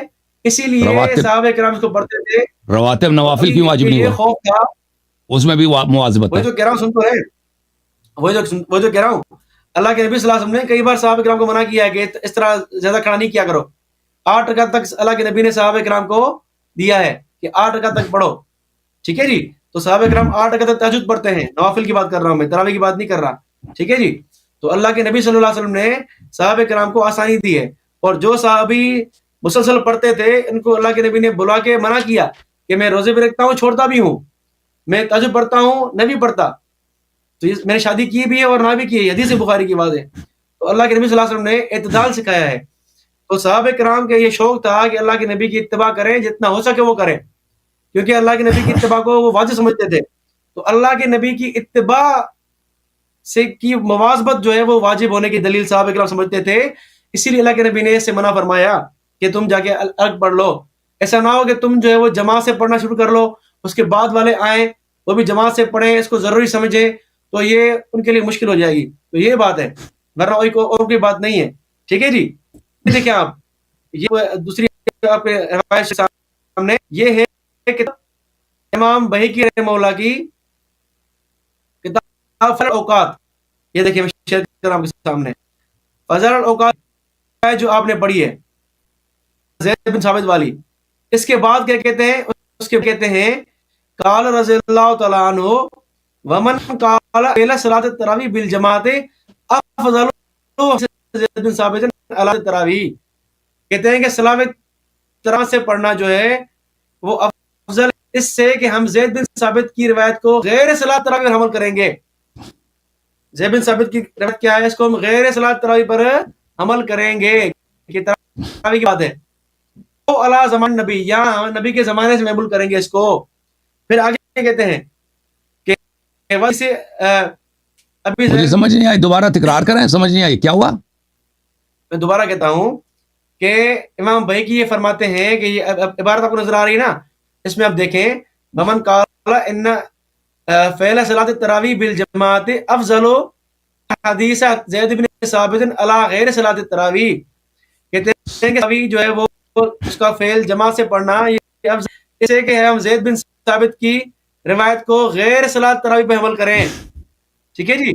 [SPEAKER 2] اسی لیے
[SPEAKER 1] رواتب
[SPEAKER 2] صحابہ کرام اس کو پڑھتے تھے.
[SPEAKER 1] رواتب نوافل کیوں واجب نہیں
[SPEAKER 2] یہ
[SPEAKER 1] ہوا؟
[SPEAKER 2] خوف تھا،
[SPEAKER 1] اس میں بھی مواظبت
[SPEAKER 2] وہی
[SPEAKER 1] ہے.
[SPEAKER 2] تو کہہ رہا ہوں، سن تو ہے، وہی جو کہہ رہا ہوں. اللہ کے نبی صلی اللہ علیہ وسلم نے کئی بار صحابہ کرام کو منع کیا ہے کہ اس طرح زیادہ کھڑا نہیں کیا کرو. 8 رکعت تک اللہ کے نبی نے صحابہ کرام کو دیا ہے کہ 8 رکعت تک پڑھو، ٹھیک ہے جی. تو صحابہ کرام 8 رکعت تک تہجد پڑھتے ہیں، نوافل کی بات کر رہا ہوں میں، تراویح کی بات نہیں کر رہا، ٹھیک ہے جی. تو اللہ کے نبی صلی اللہ علیہ وسلم نے صحابہ کرام کو آسانی دی ہے، اور جو صحابی مسلسل پڑھتے تھے ان کو اللہ کے نبی نے بلا کے منع کیا کہ میں روزے بھی رکھتا ہوں، چھوڑتا بھی ہوں، میں تہجد پڑھتا ہوں، نہ بھی پڑھتا، تو میں نے شادی کی بھی ہے اور نہ بھی کی ہے، حدیث بخاری کی بات ہے. تو اللہ کے نبی صلی اللہ علیہ وسلم نے اعتدال سکھایا ہے. تو صحابہ کرام کے یہ شوق تھا کہ اللہ کے نبی کی اتباع کریں، جتنا ہو سکے وہ کریں، کیونکہ اللہ کے نبی کی اتباع کو وہ واجب سمجھتے تھے. تو اللہ کے نبی کی اتباع سے کی مواظبت جو ہے وہ واجب ہونے کی دلیل صحابہ کرام سمجھتے تھے، اسی لیے اللہ کے نبی نے اس سے منع فرمایا کہ تم جا کے الگ پڑھ لو. ایسا نہ ہو کہ تم جو ہے وہ جماعت سے پڑھنا شروع کر لو، اس کے بعد والے آئیں وہ بھی جماعت سے پڑھیں، اس کو ضروری سمجھیں، تو یہ ان کے لیے مشکل ہو جائے گی. تو یہ بات ہے، ورنہ اور کوئی بات نہیں ہے، ٹھیک ہے جی. دیکھیں آپ، یہ دوسری آپ کے روایت کے سامنے یہ ہے کہ امام بہقی رحمہ اللہ کی کتاب فضل الاوقات، یہ دیکھیں میں شیئر کر رہا ہوں آپ کے سامنے. فضل الاوقات جو آپ نے پڑھی ہے زید بن ثابت والی، اس کے بعد کیا کہتے ہیں؟ اس کے کہتے ہیں قال رضی اللہ تعالیٰ عنہ ومن قال الى صلاۃ التراویح بالجماعت افضل زید بن ثابت علی التراویح. کہتے ہیں کہ صلاۃ تراویح سے پڑھنا جو ہے وہ افضل اس سے کہ ہم زید بن ثابت کی روایت کو غیر صلاۃ تراویح پر عمل کریں گے. زید بن ثابت کی روایت کیا ہے؟ اس کو ہم غیر صلاۃ تراویح پر عمل کریں گے، کہ تراویح کی بات ہے. تو علی زمان نبی، یا نبی کے زمانے سے محمول کریں گے اس کو. پھر آگے کہتے ہیں کہ ویسے ابھی
[SPEAKER 1] مجھے سمجھ نہیں آئی، دوبارہ تکرار کریں، سمجھ نہیں آئی کیا ہوا؟
[SPEAKER 2] میں دوبارہ کہتا ہوں کہ امام بہقی یہ فرماتے ہیں کہ یہ عبارت آپ کو نظر آ رہی ہے نا، اس میں آپ دیکھیں ومن قال ان فعل صلاۃ التراویح بالجماعت افضل حدیث زید بن ثابت علی غیر صلاۃ التراویح. کہتے ہیں کہ ابھی جو ہے وہ اس کا فعل جماعت سے پڑھنا یہ افضل اس سے کہ ہم زید بن ثابت کی روایت کو غیر صلاۃ تراویح پہ عمل کریں، ٹھیک ہے جی.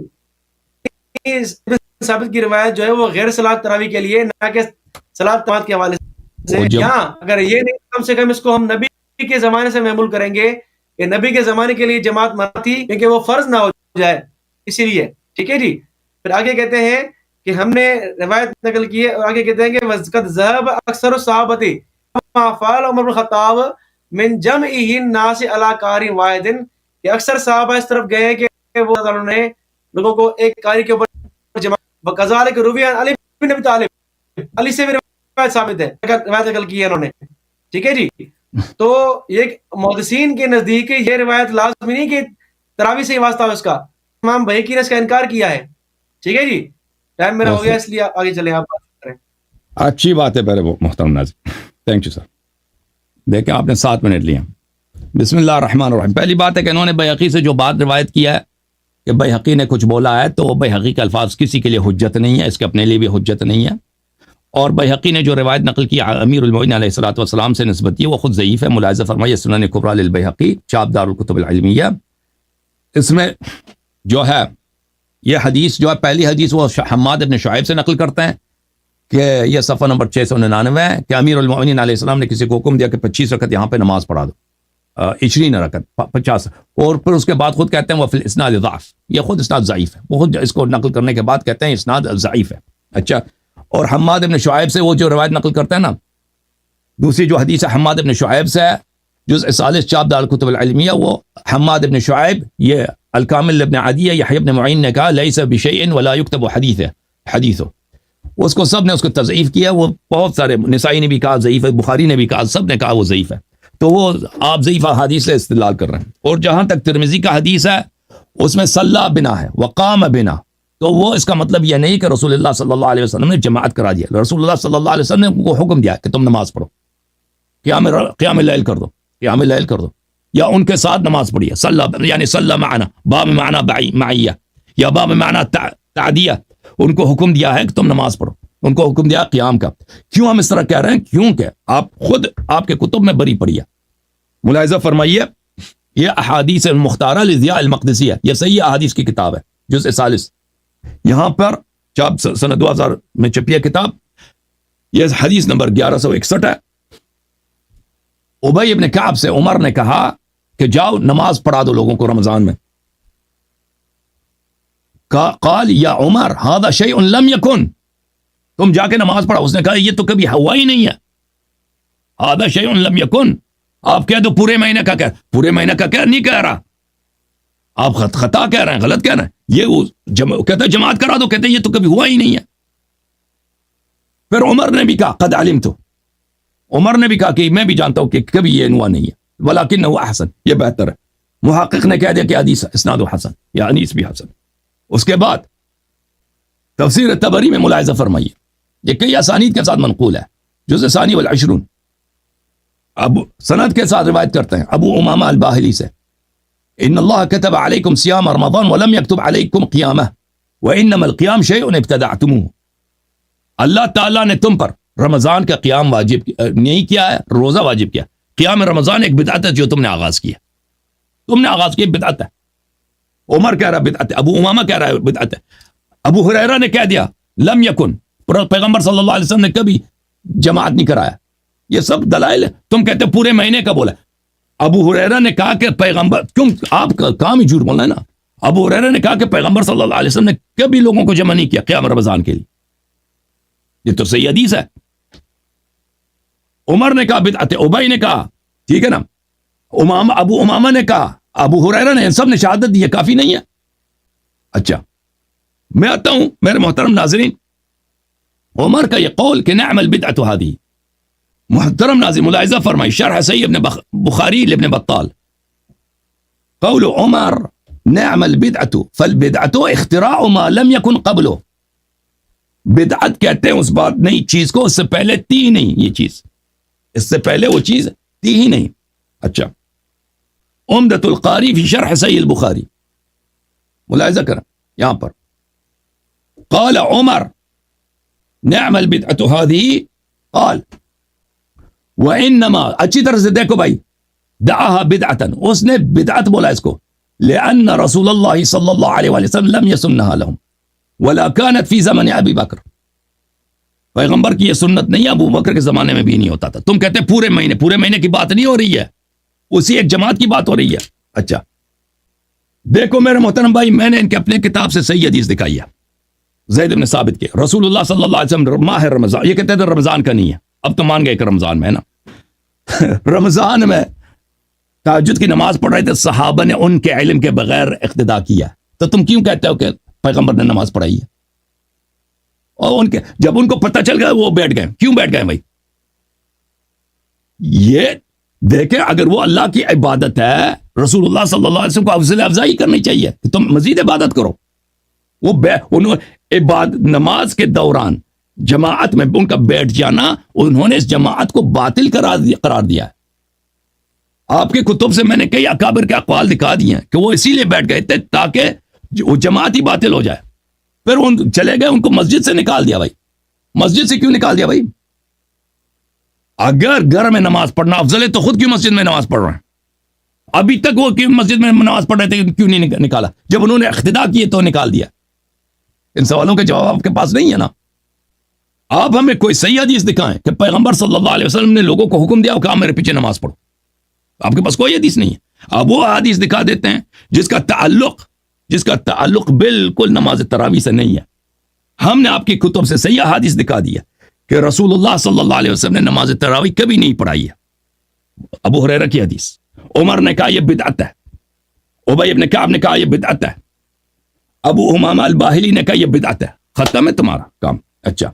[SPEAKER 2] ثابت کی روایت جو ہے وہ غیر صلاۃ تراویح کے لیے، نہ کہ صلاۃ جماعت کے حوالے سے. یہاں اگر یہ نہیں، کم سے کم اس کو ہم نبی کے زمانے سے محمول کریں گے کہ نبی کے زمانے کے لیے جماعت منع تھی کیونکہ وہ فرض نہ ہو جائے، اسی لیے، ٹھیک ہے جی. پھر آگے کہتے ہیں کہ ہم نے روایت نقل کی ہے، اور آگے کہتے ہیں کہ وَقَدْ ذَهَبَ أَكْثَرُ الصَّحَابَةِ كَمَا فَعَلَ عُمَرُ بْنُ الْخَطَّابِ مِنْ جَمْعِهِ النَّاسِ عَلَى قَارٍ وَاحِدٍ، کہ اکثر صحابہ اس طرف گئے کہ وہ انہوں نے لوگوں کو ایک قاری کے اوپر جمع. وَكَذَلِكَ رُوِيَ عَنْ عَلِي بْنِ أَبِي طَالِبٍ، علی سے بھی روایت ثابت ہے، روایت نقل کی ہے انہوں نے، ٹھیک ہے جی. تو یہ محدثین کے نزدیک یہ روایت لازمی نہیں کہ تراویح سے ہی واسطہ ہے اس کا. امام بہقی نے اس کا انکار کیا ہے، ٹھیک ہے جی. ٹائم میرا ہو گیا اس لیے آگے چلیں، آپ بات کریں. اچھی
[SPEAKER 1] بات ہے پہلے وہ محترم ناظرین، تھینک یو سر. دیکھیں آپ نے 7 منٹ لیا. بسم اللہ الرحمن الرحیم. پہلی بات ہے کہ انہوں نے بہقی سے جو بات روایت کیا ہے کہ بہقی نے کچھ بولا ہے، تو بہقی کے الفاظ کسی کے لیے حجت نہیں ہے، اس کے اپنے لیے بھی حجت نہیں ہے. اور بہقی نے جو روایت نقل کی امیر المؤمنین علیہ الصلوۃ والسلام سے نسبت کی وہ خود ضعیف ہے. ملاحظہ فرمائیے سنن کبریٰ للبیہقی، چاپ دار الکتب العلمیہ. اس میں جو ہے یہ حدیث جو ہے پہلی حدیث وہ حماد ابن شعیب سے نقل کرتے ہیں کہ یہ صفحہ نمبر 699 ہے کہ امیر المؤمنین علیہ السلام نے کسی کو حکم دیا کہ 25 رکعت یہاں پہ نماز پڑھا دو، 20 رکعت 50، اور پھر اس کے بعد خود کہتے ہیں وہ فی الاسناد ضعف، یہ خود اسناد ضعیف ہے. وہ خود اس کو نقل کرنے کے بعد کہتے ہیں اسناد ضعیف ہے. اچھا، اور حماد ابن شعیب سے وہ جو روایت نقل کرتے ہیں نا، دوسری جو حدیث ہے حماد ابن شعیب سے ہے، جزء 40 چاپ دار الکتب العلمیہ، وہ حماد ابن شعیب، یہ الکامل ابن عدیہ یحیی ابن معین نے کہا لیس بشیء ولا یکتب حدیث، اس کو سب نے اس کو تضعیف کیا. وہ بہت سارے، نسائی نے بھی کہا ضعیف ہے، بخاری نے بھی کہا، سب نے کہا وہ ضعیف ہے. تو وہ آپ ضعیف حدیث سے استدلال کر رہے ہیں. اور جہاں تک ترمذی کا حدیث ہے اس میں صلی بنا ہے، وقام بنا، تو وہ اس کا مطلب یہ نہیں کہ رسول اللہ صلی اللہ علیہ وسلم نے جماعت کرا دیا. رسول اللہ صلی اللہ علیہ وسلم نے ان کو حکم دیا کہ تم نماز پڑھو, قیام اللیل کر دو, قیام اللیل کر دو, یا ان کے ساتھ نماز پڑھیے. صلی یعنی صلی معنا, با میں معنی معیہ یا با میں معنی تعدیہ, ان کو حکم دیا ہے کہ تم نماز پڑھو, ان کو حکم دیا قیام کا. کیوں ہم اس طرح کہہ رہے ہیں؟ کیونکہ آپ خود آپ کے کتب میں بری پڑھیے. ملاحظہ فرمائیے, یہ احادیث المختارہ لضیاء المقدسی ہے, یہ صحیح احادیث کی کتاب ہے, جزء ثالث, یہاں پر چاپ سنہ 2000 میں چھپی ہے کتاب. یہ حدیث نمبر 1161 ہے. ابی ابن کعب سے عمر نے کہا کہ جاؤ نماز پڑھا دو لوگوں کو رمضان میں. قال یا عمر هذا شيء لم يكن, تم جا کے نماز پڑھا. اس نے کہا یہ تو کبھی ہوا ہی نہیں ہے. هذا شيء لم يكن, آپ کہہ دو پورے مہینے کا, کہہ پورے مہینے کا کہہ نہیں کہہ رہا, آپ خطا کہہ رہے ہیں, غلط کہہ رہے ہیں. یہ کہتا ہے جماعت کرا دو, کہتے ہیں یہ تو کبھی ہوا ہی نہیں ہے. پھر عمر نے بھی کہا قد علمت, عمر نے بھی کہا کہ میں بھی جانتا ہوں کہ کبھی یہ ہوا نہیں ہے, ولکنہ احسن, یہ بہتر ہے. محقق نے کہہ دیا کہ حدیث اسناد حسن, یا حدیث بھی حسن. اس کے بعد تفسیر طبری میں ملاحظہ فرمائیے, یہ کئی اسانید کے ساتھ منقول ہے. جزء ثانی والعشرون, اب سند کے ساتھ روایت کرتے ہیں ابو امامہ الباہلی سے, ان اللہ کتب علیکم صیام رمضان ولم یکتب علیکم قیامہ وانما القیام شیء ابتدعتموہ. اللہ تعالیٰ نے تم پر رمضان کا قیام واجب نہیں کیا ہے, روزہ واجب کیا. قیام رمضان ایک بدعت ہے جو تم نے آغاز کیا, تم نے آغاز کیا, بدعت ہے. عمر کہہ رہا بدعت ہے, ابو امامہ کہہ رہا ہے بدعت ہے. ابو ہریرہ نے کہہ دیا لم یکن, پیغمبر صلی اللہ علیہ وسلم نے کبھی جماعت نہیں کرایا. یہ سب دلائل ہے. تم کہتے پورے مہینے کا بولا. ابو ہریرہ نے کہا کہ پیغمبر, کیوں آپ کا کام ہی جھوٹ بولنا ہے نا. ابو ہریرہ نے کہا کہ پیغمبر صلی اللہ علیہ وسلم نے کبھی لوگوں کو جمع نہیں کیا قیام رمضان کے لیے. یہ تو صحیح حدیث ہے. عمر نے کہا بدعت ہے, ابی نے کہا ٹھیک ہے نا, ابو امامہ نے کہا, ابو ہریرہ نے, ان سب نے شہادت دی, کافی نہیں ہے. اچھا میں آتا ہوں میرے محترم ناظرین, عمر کا یہ قول کہ نعم البدعۃ هذه, محترم ناظرین ملاحظہ فرمائی شرح صحیح ابن بخاری لابن بطال, قول عمر نعم البدعۃ فالبدعۃ اختراع ما لم يكن قبله. بدعت کہتے ہیں اس بات نئی چیز کو اس سے پہلے تھی ہی نہیں, یہ چیز اس سے پہلے وہ چیز تھی ہی نہیں. اچھا عمدۃ القاری فی شرح صحیح البخاری, ملاحظہ کریں یہاں پر قال عمر نعم البدعۃ هذه قال وانما, اچھی طرح سے دیکھو بھائی, دعاها بدعۃ, اس نے بدعت بولا اس کو, لان رسول اللہ صلی اللہ علیہ وسلم لم يسنها لهم ولا كانت في زمن ابی بکر. پیغمبر کی یہ سنت نہیں, ابو بکر کے زمانے میں بھی نہیں ہوتا تھا. تم کہتے پورے مہینے کی بات نہیں ہو رہی ہے, اسی ایک جماعت کی بات ہو رہی ہے. اچھا دیکھو میرے محترم بھائی, میں نے ان کے اپنے کتاب سے صحیح حدیث دکھائی ہے, زید بن ثابت کے, رسول اللہ صلی اللہ علیہ وسلم ماہ رمضان, یہ کہتے تھے رمضان کا نہیں ہے, اب تو مان گئے کہ رمضان میں ہے نا. رمضان میں تہجد کی نماز پڑھ رہے تھے, صحابہ نے ان کے علم کے بغیر اقتدا کیا, تو تم کیوں کہتے ہو کہ پیغمبر نے نماز پڑھائی ہے؟ اور ان کے جب ان کو پتہ چل گیا وہ بیٹھ گئے. کیوں بیٹھ گئے بھائی؟ یہ دیکھیں, اگر وہ اللہ کی عبادت ہے, رسول اللہ صلی اللہ علیہ وسلم کو افضل افزائی کرنی چاہیے کہ تم مزید عبادت کرو. وہ نماز کے دوران جماعت میں ان کا بیٹھ جانا, انہوں نے اس جماعت کو باطل قرار دیا ہے. آپ کے کتب سے میں نے کئی اکابر کے اقوال دکھا دیے ہیں کہ وہ اسی لیے بیٹھ گئے تھے تاکہ وہ جماعت ہی باطل ہو جائے. پھر ان چلے گئے, ان کو مسجد سے نکال دیا. بھائی مسجد سے کیوں نکال دیا بھائی؟ اگر گھر میں نماز پڑھنا افضل ہے تو خود کیوں مسجد میں نماز پڑھ رہے ہیں؟ ابھی تک وہ کیوں مسجد میں نماز پڑھ رہے تھے, کیوں نہیں نکالا؟ جب انہوں نے اقتدا کیے تو نکال دیا. ان سوالوں کے جواب آپ کے پاس نہیں ہے نا. آپ ہمیں کوئی صحیح حدیث دکھائیں کہ پیغمبر صلی اللہ علیہ وسلم نے لوگوں کو حکم دیا کہ آپ میرے پیچھے نماز پڑھو. آپ کے پاس کوئی حدیث نہیں ہے. آپ وہ حدیث دکھا دیتے ہیں جس کا تعلق بالکل نماز تراویح سے نہیں ہے. ہم نے آپ کی کتب سے صحیح حدیث دکھا دیا کہ رسول اللہ صلی اللہ علیہ وسلم نے نماز تراویح کبھی نہیں پڑھائی ہے. ابو ہریرہ کی حدیث, عمر نے کہا یہ بدعت ہے, ابی ابن کعب نے کہا یہ بدعت ہے, ابو امامہ الباہلی نے کہا یہ بدعت ہے. ختم ہے تمہارا کام. اچھا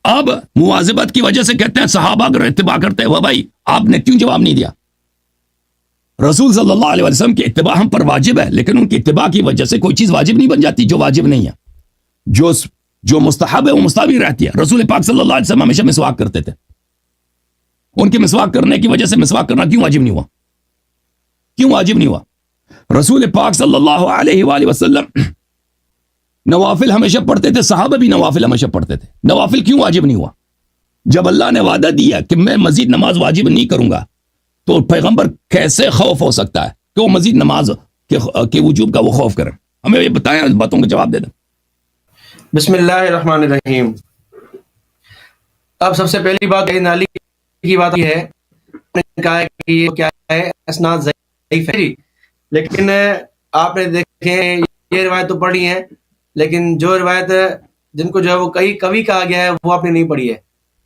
[SPEAKER 1] اب مواظبت کی وجہ سے کہتے ہیں صحابہ اگر اتباع کرتے ہیں, وہ بھائی آپ نے کیوں جواب نہیں دیا؟ رسول صلی اللہ علیہ وسلم کی اتباع ہم پر واجب ہے، لیکن ان کی اتباع کی وجہ سے کوئی چیز واجب نہیں بن جاتی جو واجب نہیں ہے. جو مستحب ہے وہ مستحب ہی رہتی ہے. رسول پاک صلی اللہ علیہ وسلم ہمیشہ مسواک کرتے تھے. ان کے مسواک کرنے کی وجہ سے مسواک کرنا کیوں واجب نہیں ہوا؟ کیوں واجب نہیں ہوا؟ رسول پاک صلی اللہ علیہ وآلہ وسلم نوافل ہمیشہ پڑھتے تھے، صحابہ بھی نوافل ہمیشہ پڑھتے تھے. نوافل کیوں واجب نہیں ہوا؟ جب اللہ نے وعدہ دیا کہ میں مزید نماز واجب نہیں کروں گا، تو پیغمبر کیسے خوف ہو سکتا ہے کہ وہ مزید نماز کے وجوب کا وہ خوف کریں؟ ہمیں یہ بتائیں، اس باتوں کا جواب دے دیں.
[SPEAKER 2] بسم اللہ الرحمن الرحیم. اب سب سے پہلی بات نالی کی بات یہ ہے، انہوں نے کہا ہے کہ یہ کیا ہے، اسناد ضعیف ہے، لیکن آپ نے دیکھیں یہ روایت تو پڑھی ہے، لیکن جو روایت جن کو جو ہے وہ کبھی کہا گیا ہے وہ آپ نے نہیں پڑھی ہے.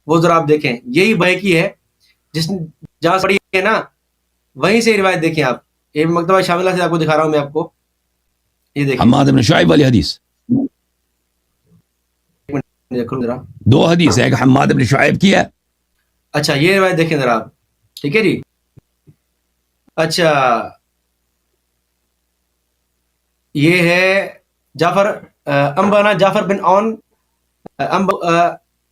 [SPEAKER 2] وہ ذرا آپ دیکھیں، یہی بحقی ہے جس نے جہاں پڑھی ہے نا، وہیں سے روایت دیکھیں آپ. یہ مکتبہ شاملہ سے آپ کو دکھا رہا ہوں میں آپ کو، یہ دیکھیں
[SPEAKER 1] حماد بن شعیب والی حدیث.
[SPEAKER 2] دیکھو ذرا.
[SPEAKER 1] دو حدیث ہے، ایک حماد بن شعیب کی ہے.
[SPEAKER 2] اچھا یہ روایت دیکھیں ذرا آپ، ٹھیک ہے جی. اچھا یہ ہے جعفر انبانا جعفر بن اون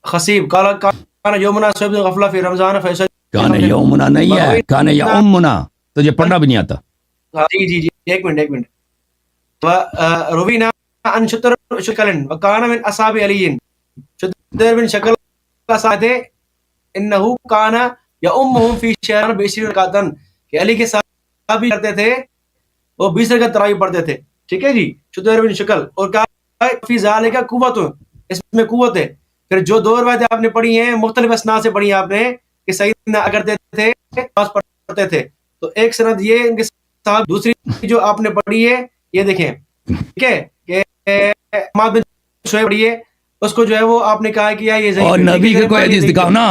[SPEAKER 2] خصیب کان یومنا صبح غفلہ فی رمضان فیصل.
[SPEAKER 1] کان یومنا نہیں ہے، کان یومنا، تجھے پڑھنا بھی نہیں آتا.
[SPEAKER 2] جی ایک منٹ. روینا ان شطر شکلن وکان من اصحاب علی، شطر بن شکل کا ساتھ ہے، انہو کان یؤمہم فی شہر ب20 رکعتن، کہ علی کے صحابی کرتے تھے وہ 20 رکعت تراویح پڑھتے تھے. ٹھیک ہے جی. شطر بن شکل، اور کہا فی ذالک قوت، اس میں قوت ہے. پھر جو دو روایتیں آپ نے پڑھی ہیں مختلف اسناد سے پڑھی ہیں آپ نے کہ سیدنا کرتے تھے نماز پڑھتے تھے، تو ایک سند یہ ان کے ساتھ، دوسری جو آپ نے پڑھی ہے یہ دیکھیں، ٹھیک ہے، کہ حماد بن شعیب پڑھی ہے، اس کو جو ہے وہ آپ نے کہا کہ یہ ضعیف ہے.
[SPEAKER 1] اور نبی کے کوئی حدیث دکھاؤ نا،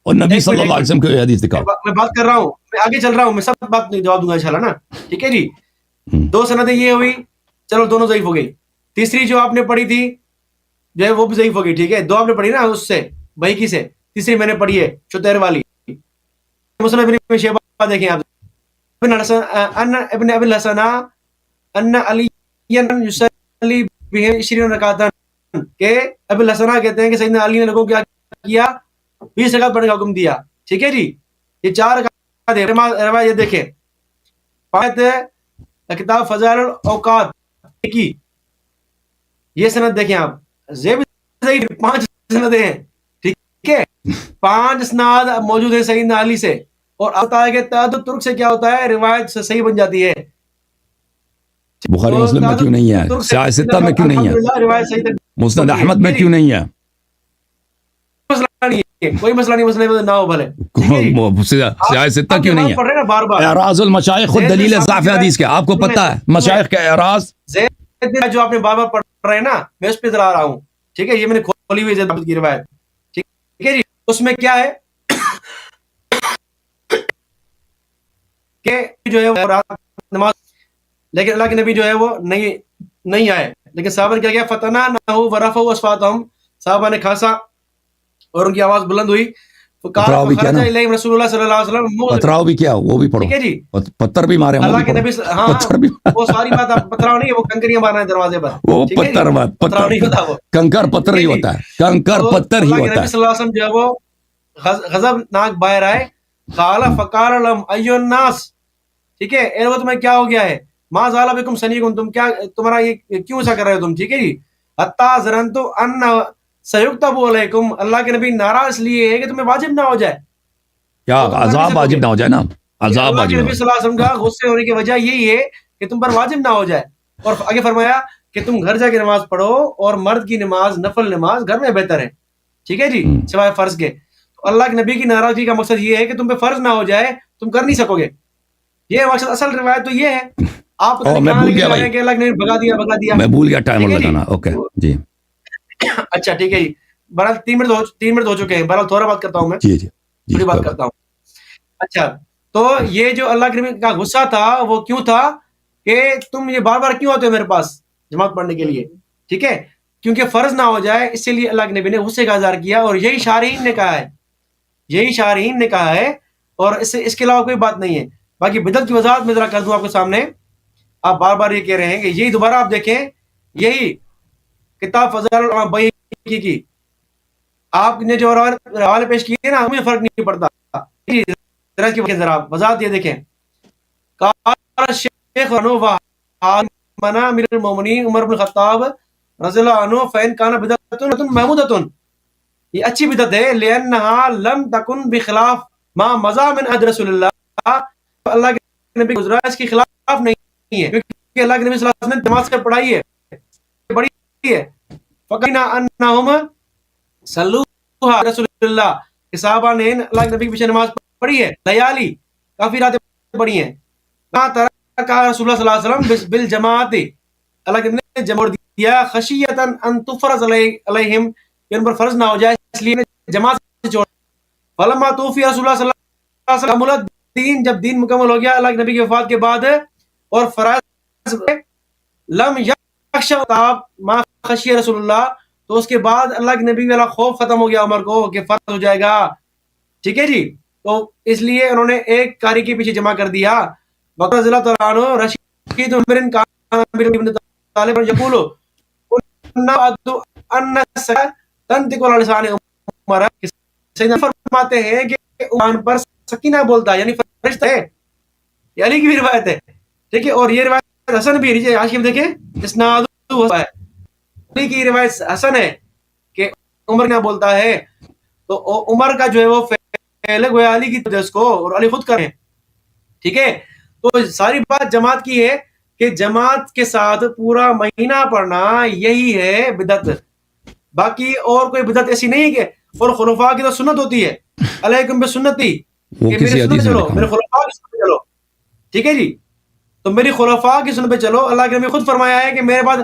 [SPEAKER 1] اور نبی صلی اللہ علیہ وسلم کی حدیث دکھاؤ.
[SPEAKER 2] میں بات کر رہا ہوں، میں آگے چل رہا ہوں، میں سب بات جواب دوں گا انشاءاللہ نا. ٹھیک ہے جی. دو سندیں یہ ہوئی، چلو دونوں ضعیف ہو گئی. تیسری جو آپ نے پڑھی تھی جو ہے وہ بھی ضعیف ہو گئی. ٹھیک ہے، دو آپ نے پڑھی نا اس سے بحقی سے، تیسری میں نے پڑھی ہے شتیر والی. مسلم ابن شیبہ دیکھیں آپ، ابن ابی الحسن ان علی یصلی بهم 20 رکعتن، کہ ابی الحسن کہتے ہیں کہ سیدنا علی نے لوگوں کو کیا کیا، 20 رکعت پڑھنے کا حکم دیا. ٹھیک ہے جی. یہ 4 رکعت ہے. روایت دیکھیں، کتاب فضائل الاوقات کی یہ سند دیکھیں آپ، 5 سندیں ہیں. ٹھیک ہے، 5 اسناد موجود ہیں سیدنا علی سے، اور آتا ہے کہ تعدد ترک سے کیا ہوتا ہے، روایت سے صحیح بن جاتی ہے.
[SPEAKER 1] بخاری مسلم میں کیوں نہیں ہے؟ سیاہ ستہ میں کیوں نہیں ہے؟ مسند احمد میں کیوں نہیں ہے؟
[SPEAKER 2] کوئی مسئلہ نہیں نہ ہو بھلے.
[SPEAKER 1] سیاہ ستہ کیوں نہیں ہے؟ اعراض المشائخ خود دلیل ضعف حدیث کے، آپ کو پتہ ہے مشائخ کا اعراض
[SPEAKER 2] جو آپ نے بار بار پڑھ رہے ہیں نا، میں اس پہ ذرا آ رہا ہوں. ٹھیک ہے، یہ میں نے کھولی ہوئی زید کی روایت. ٹھیک ہے جی. اس میں کیا ہے کہ جو ہے وہ رات نماز، لیکن اللہ کے نبی جو ہے وہ نہیں آئے، لیکن صحابہ نے کیا کیا، فتنا نہ ورفعوا اصواتهم، صحابہ نے کھانسا اور ان کی آواز بلند ہوئی.
[SPEAKER 1] پتراؤ بھی کیا نا،
[SPEAKER 2] رسول اللہ صلی اللہ علیہ وسلم،
[SPEAKER 1] پتراؤ بھی کیا، وہ بھی پڑھو.
[SPEAKER 2] ٹھیک ہے جی.
[SPEAKER 1] پتھر بھی مارے،
[SPEAKER 2] اللہ کے نبی، ہاں وہ ساری بات پتھراؤ نہیں ہے، وہ کنکریاں مارنا ہے دروازے پر.
[SPEAKER 1] وہ پتھر
[SPEAKER 2] نہیں ہوتا، وہ
[SPEAKER 1] کنکر پتھر ہی ہوتا ہے، کنکر پتھر ہی
[SPEAKER 2] اللہ کے
[SPEAKER 1] ہوتا
[SPEAKER 2] نبی صلی اللہ علیہ وسلم جو ہے وہ غضب ناک باہر آئے. قال فقال لهم ایو الناس، ٹھیک ہے، اے لوگو تمہیں کیا ہو گیا ہے، ما زال بكم سنیکم، تم کیا، تمہارا یہ کیوں ایسا کر رہے ہو تم. ٹھیک ہے جی. حتی ظننت ان سیکتب علیکم، اللہ کے نبی ناراض اس لیے ہے کہ تمہیں واجب نہ ہو جائے.
[SPEAKER 1] کیا عذاب واجب نہ ہو جائے نا، عذاب
[SPEAKER 2] اللہ کے
[SPEAKER 1] واجب.
[SPEAKER 2] نبی صلی اللہ علیہ وسلم کا غصے ہونے کی وجہ یہی ہے کہ تم پر واجب نہ ہو جائے. اور آگے فرمایا کہ تم گھر جا کے نماز پڑھو، اور مرد کی نماز، نفل نماز گھر میں بہتر ہے. ٹھیک ہے جی، سوائے فرض کے. تو اللہ کے نبی کی ناراضگی کا مقصد یہ ہے کہ تم پہ فرض نہ ہو جائے، تم کر نہیں سکو گے. یہ مقصد، اصل روایت تو یہ ہے. آپ
[SPEAKER 1] میں بھول گیا بھائی،
[SPEAKER 2] کہ اللہ نے بھگا دیا.
[SPEAKER 1] میں بھول گیا ٹائم لگانا. اوکے جی.
[SPEAKER 2] اچھا ٹھیک ہے جی. بہرحال 3 منٹ ہو چکے ہیں. بہرحال تھوڑا بات کرتا ہوں میں،
[SPEAKER 1] جی
[SPEAKER 2] تھوڑی بات کرتا ہوں. اچھا، تو یہ جو اللہ کے نبی کا غصہ تھا وہ کیوں تھا کہ تم یہ بار بار کیوں آتے ہو میرے پاس جماعت پڑھنے کے لیے. ٹھیک ہے، کیونکہ فرض نہ ہو جائے، اس لیے اللہ کے نبی نے غصے کا اظہار کیا. اور یہی شارحین نے کہا ہے، اور اس کے علاوہ کوئی بات نہیں ہے. باقی بدعت کی وضاحت میں ذرا کر دوں آپ کے سامنے. آپ بار بار یہ کہہ رہے ہیں کہ یہی دوبارہ آپ دیکھیں, یہی کتاب فضائل العلماء بہقی کی آپ نے جو حوالے پیش کیے نا, ہمیں فرق نہیں پڑتا. ذرا وضاحت یہ دیکھیں. قال الشیخ منا امیر المومنین عمر بن خطاب رضی اللہ عنہ فین کان بدعۃ محمودۃ, یہ اچھی بدعت ہے, لانها لم تکن بخلاف ما مضى من عهد رسول اللہ, اللہ کے نبی گزرا اس کے خلاف نہیں ہے, کیونکہ اللہ کے نبی صلی اللہ علیہ وسلم نے نماز کر پڑھائی ہے, بڑی ہے. فقینا انہم صلوها رسول اللہ, کہ صحابہ نے اللہ کے نبی کے پیچھے نماز پڑھی ہے, لیالی کافی راتیں پڑھی ہیں. نا ترکا رسول اللہ صلی اللہ علیہ وسلم بالجماعت, اللہ کے نبی نے جمع دیا خشیتا ان تفرض علیہم, کہ ان پر فرض نہ ہو جائے اس لیے جماعت سے چھوڑ. فلما توفی رسول اللہ صلی اللہ علیہ وسلم الدین, جب دین مکمل ہو گیا اللہ کے نبی کی وفات کے بعد اور فرائض لم یخشوا ما خشی رسول اللہ, تو اس کے بعد اللہ کے نبی والا خوف ختم ہو گیا عمر کو کہ فرض ہو جائے گا. ٹھیک ہے جی, تو اس لیے انہوں نے ایک قاری کے پیچھے جمع کر دیا. بکر رضی اللہ تعالیٰ عنہ رشید عمر کان ابن طالب یقول ان تنطق علی لسان عمر, سیدنا فرماتے ہیں کہ عمر پر سکینہ بولتا ہے, یعنی فرشتہ ہے. یہ علی کی بھی روایت ہے, ٹھیک ہے, اور یہ روایت حسن بھی ہے. آج دیکھیں اسناد ہے, علی کی روایت حسن ہے کہ عمر نہ بولتا ہے, تو عمر کا جو ہے وہ فعل گویا علی کی وجہ کو, اور علی خود کریں. ٹھیک ہے, تو ساری بات جماعت کی ہے کہ جماعت کے ساتھ پورا مہینہ پڑھنا یہی ہے بدعت. باقی اور کوئی بدعت ایسی نہیں کہ, اور خلفاء کی تو سنت ہوتی ہے, علیکم بسنتی, کہ میری سنت پہ چلو, میرے خلفاء کی سنت پہ چلو. ٹھیک ہے جی, تو میری خلفاء کی سنت پہ چلو. اللہ کے نبی خود فرمایا ہے کہ میرے بعد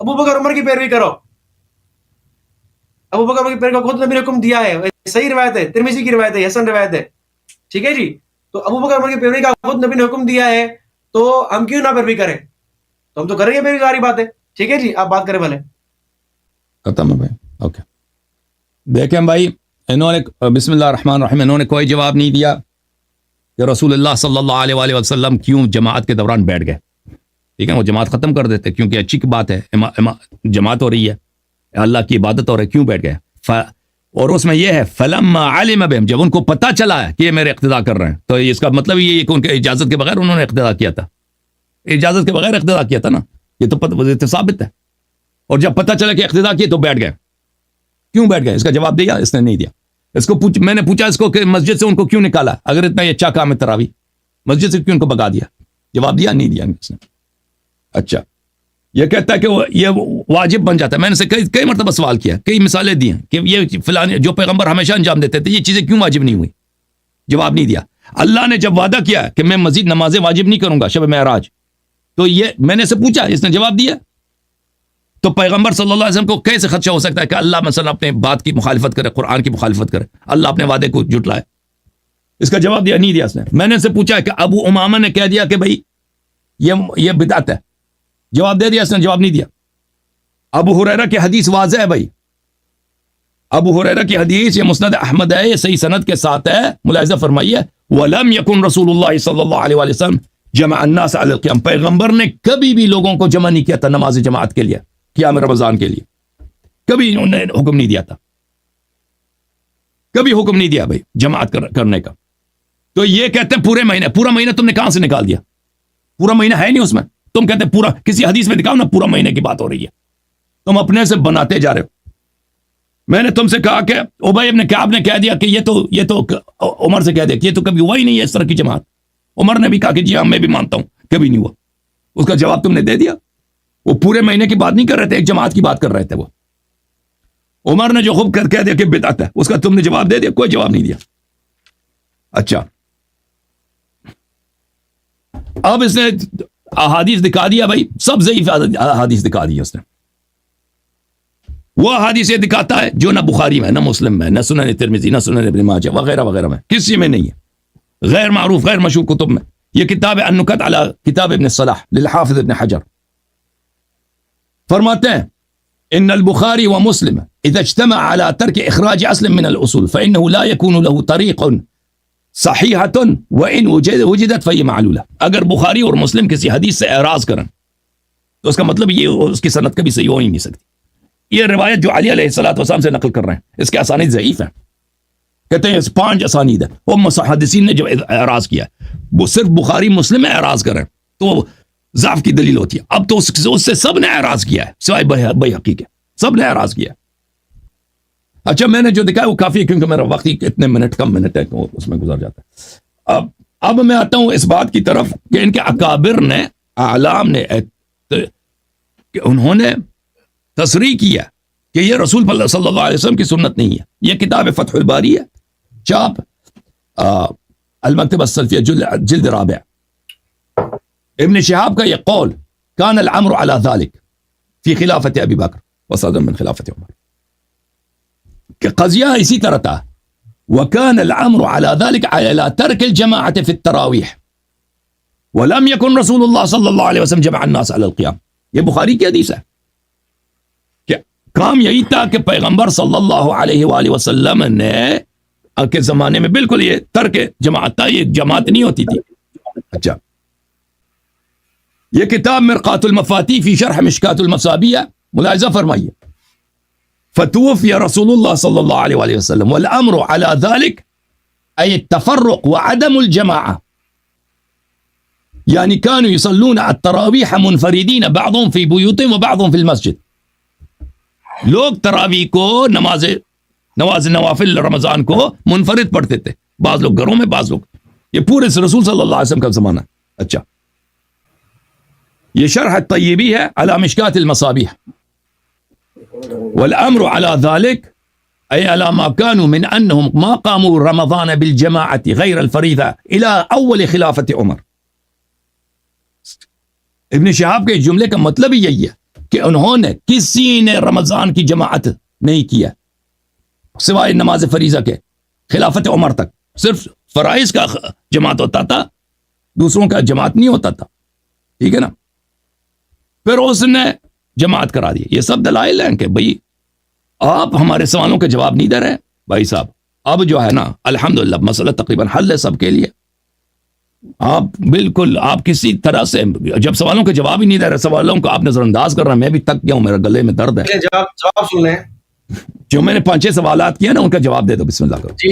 [SPEAKER 2] ابو بکر عمر کی پیروی کرو. ابو بکر عمر کی پیروی کو خود نبی نے حکم دیا ہے, صحیح روایت ہے, ترمذی کی روایت ہے, حسن روایت ہے. ٹھیک ہے جی, تو ابو بکر عمر کی پیروی کا خود نبی نے حکم دیا ہے, تو ہم کیوں نہ پیروی کریں؟ تو ہم تو کریں گے, میری ساری بات ہے. ٹھیک ہے جی, آپ بات کریں بھلے.
[SPEAKER 1] ختم ہے بھائی, اوکے. دیکھیں بھائی, انہوں نے بسم اللہ الرحمن الرحیم, انہوں نے کوئی جواب نہیں دیا کہ رسول اللہ صلی اللہ علیہ وآلہ وسلم کیوں جماعت کے دوران بیٹھ گئے. ٹھیک ہے, وہ جماعت ختم کر دیتے کیونکہ اچھی بات ہے, جماعت ہو رہی ہے, اللہ کی عبادت ہو رہی ہے, کیوں بیٹھ گئے؟ اور اس میں یہ ہے فلما علم بهم, جب ان کو پتہ چلا ہے کہ یہ میرے اقتداء کر رہے ہیں, تو اس کا مطلب یہ ہے کہ ان کے اجازت کے بغیر انہوں نے اقتداء کیا تھا. اجازت کے بغیر اقتداء کیا تھا نا, یہ تو ثابت ہے. اور جب پتہ چلا کہ اقتداء کیے تو بیٹھ گئے. کیوں بیٹھ گئے؟ اس کا جواب دیا اس نے نہیں دیا. اس کو میں نے پوچھا اس کو کہ مسجد سے ان کو کیوں نکالا, اگر اتنا یہ اچھا کام ہے تراویح, مسجد سے کیوں ان کو بگا دیا؟ جواب دیا نہیں دیا اس نے. اچھا, یہ کہتا ہے کہ یہ واجب بن جاتا ہے. میں نے سے کئی مرتبہ سوال کیا, کئی مثالیں دی ہیں کہ یہ فلاں جو پیغمبر ہمیشہ انجام دیتے تھے, یہ چیزیں کیوں واجب نہیں ہوئی؟ جواب نہیں دیا. اللہ نے جب وعدہ کیا کہ میں مزید نمازیں واجب نہیں کروں گا شب معراج, تو یہ میں نے سے پوچھا, اس نے جواب دیا. تو پیغمبر صلی اللہ علیہ وسلم کو کیسے خدشہ ہو سکتا ہے کہ اللہ مثلا اپنے بات کی مخالفت کرے, قرآن کی مخالفت کرے, اللہ اپنے وعدے کو جھٹلائے؟ اس کا جواب دیا نہیں دیا اس نے. میں نے سے پوچھا کہ ابو امامہ نے کہہ دیا کہ بھائی یہ بدعت ہے, جواب دے دیا اس نے, جواب نہیں دیا. ابو ہریرہ کی حدیث واضح ہے بھائی, ابو ہریرہ کی حدیث, یہ مسند احمد ہے, یہ صحیح سند کے ساتھ ہے, ملاحظہ فرمائیے. وَلَمْ يَكُنْ رسول اللہ صلی اللہ علیہ وسلم جمع الناس علی القیام, پیغمبر نے کبھی بھی لوگوں کو جمع نہیں کیا تھا نماز جماعت کے لیے, قیام رمضان کے لیے, کبھی انہوں نے حکم نہیں دیا تھا, کبھی حکم نہیں دیا بھائی جماعت کرنے کا. تو یہ کہتے ہیں پورا مہینہ تم نے کہاں سے نکال دیا؟ پورا مہینہ ہے نہیں اس میں, تم کہتے ہیں پورا, کسی حدیث میں دکھاؤ نا پورا مہینے کی بات ہو رہی ہے, تم اپنے سے بناتے جا رہے ہو. میں نے تم سے کہا کہ ابی ابن کعب نے کہہ دیا کہ یہ تو عمر سے کہہ دیا کہ یہ تو کبھی ہوا ہی نہیں ہے اس طرح کی جماعت. عمر نے بھی کہا کہ جی ہاں میں بھی مانتا ہوں کبھی نہیں ہوا. اس کا جواب تم نے دے دیا. وہ پورے مہینے کی بات نہیں کر رہے تھے, ایک جماعت کی بات کر رہے تھے. وہ عمر نے جو خوب کہہ دیا کہ بدعت ہے, اس کا تم نے جواب دے دیا, کوئی جواب نہیں دیا. اچھا, اب اس نے احادیث دکھا دیا بھائی, سب ضعیف احادیث دکھا دی اس نے. وہ احادیث یہ دکھاتا ہے جو نہ بخاری میں, نہ مسلم میں, نہ سنن ترمذی, نہ سنن ابن ماجہ وغیرہ وغیرہ میں, کسی میں نہیں ہے. غیر معروف غیر مشہور کتب میں. یہ کتاب ہے النکت علی کتاب ابن صلاح للحافظ ابن حجر, فرماتے ہیں ان البخاری ومسلم اذا اجتمع على ترك اخراج اصل من الاصول فانه لا يكون له طريق صحیحۃ وان وجدت فہی معلولہ. اگر بخاری اور مسلم کسی حدیث سے اعراض کریں تو اس کا مطلب یہ اس کی سند کبھی صحیح ہو ہی نہیں سکتی. یہ روایت جو علی علیہ السلام سے نقل کر رہے ہیں اس کے اسانید ضعیف ہیں. کہتے ہیں 5 اسانید ہیں. وہ محدثین نے جو اعراض کیا وہ صرف بخاری مسلم میں اعراض کریں تو ضعف کی دلیل ہوتی ہے. اب تو اس سے سب نے اعراض کیا ہے سوائے بیہقی کے. سب نے اعراض کیا. اچھا میں نے جو دکھایا وہ کافی ہے کیونکہ میرا وقت اتنے کم منٹ ہے تو اس میں گزر جاتا ہے. اب میں آتا ہوں اس بات کی طرف کہ ان کے اکابر نے اعلام نے کہ انہوں نے تصریح کیا کہ یہ رسول صلی اللہ علیہ وسلم کی سنت نہیں ہے. یہ کتاب فتح الباری ہے چاپ المکتبہ السلفیہ جلد رابع. ابن شہاب کا یہ قول کان الامر علی ذلك فی خلافت ابی بکر وصدر من خلافت عمر کہ قضیہ اسی طرح تھا. وكان الامر على ذلك على ترك الجماعة في التراويح ولم يكن رسول الله صلى الله عليه وسلم جمع الناس على القيام. یہ بخاری کی حدیث ہے کہ کام یہی تھا کہ پیغمبر صلی اللہ علیہ وآلہ وسلم نے کے زمانے میں بالکل یہ ترک جماعت تھا. یہ جماعت نہیں ہوتی تھی. اچھا یہ کتاب مرقات المفاتیح فی شرح مشکات المصابیح ملاحظہ فرمائیے. فتوفی رسول اللہ صلی اللہ علیہ وآلہ وسلم والامر على ذلك ای التفرق وعدم الجماعة یعنی كانوا يصلون التراویح منفردین بعضهم في بیوتهم وبعضهم في المسجد. لوگ تراویح کو نماز نوافل رمضان کو منفرد پڑھتے تھے. بعض لوگ گھروں میں بعض لوگ. یہ پورے رسول صلی اللہ علیہ وسلم کا زمانہ. اچھا یہ شرح الطیبی ہے علی مشکات المصابیح. والامر على ذلك اي على ما كانوا من انهم ما قاموا رمضان بالجماعة غير الفريضة الى اول خلافة عمر. ابن شہاب کے جملے کا مطلب ہی یہی ہے کہ انہوں نے کسی نے رمضان کی جماعت نہیں کیا سوائے نماز فریضہ کے خلافت عمر تک. صرف فرائض کا جماعت ہوتا تھا دوسروں کا جماعت نہیں ہوتا تھا. ٹھیک ہے نا. پھر اس نے جماعت کرا دی. یہ سب دلائل ہیں کہ بھئی آپ ہمارے سوالوں کے جواب نہیں دے رہے بھائی صاحب. اب جو ہے نا الحمدللہ مسئلہ تقریباً حل ہے سب کے لیے. آپ بالکل آپ کسی طرح سے جب سوالوں کے جواب ہی نہیں دے رہے سوالوں کو آپ نظر انداز کر رہے ہیں. میں بھی تک گیا ہوں میرے گلے میں درد ہے.
[SPEAKER 2] جواب سن لیں
[SPEAKER 1] جو میں نے 5-6 سوالات کیے نا ان کا جواب دے دو. بسم اللہ کرو.
[SPEAKER 2] جی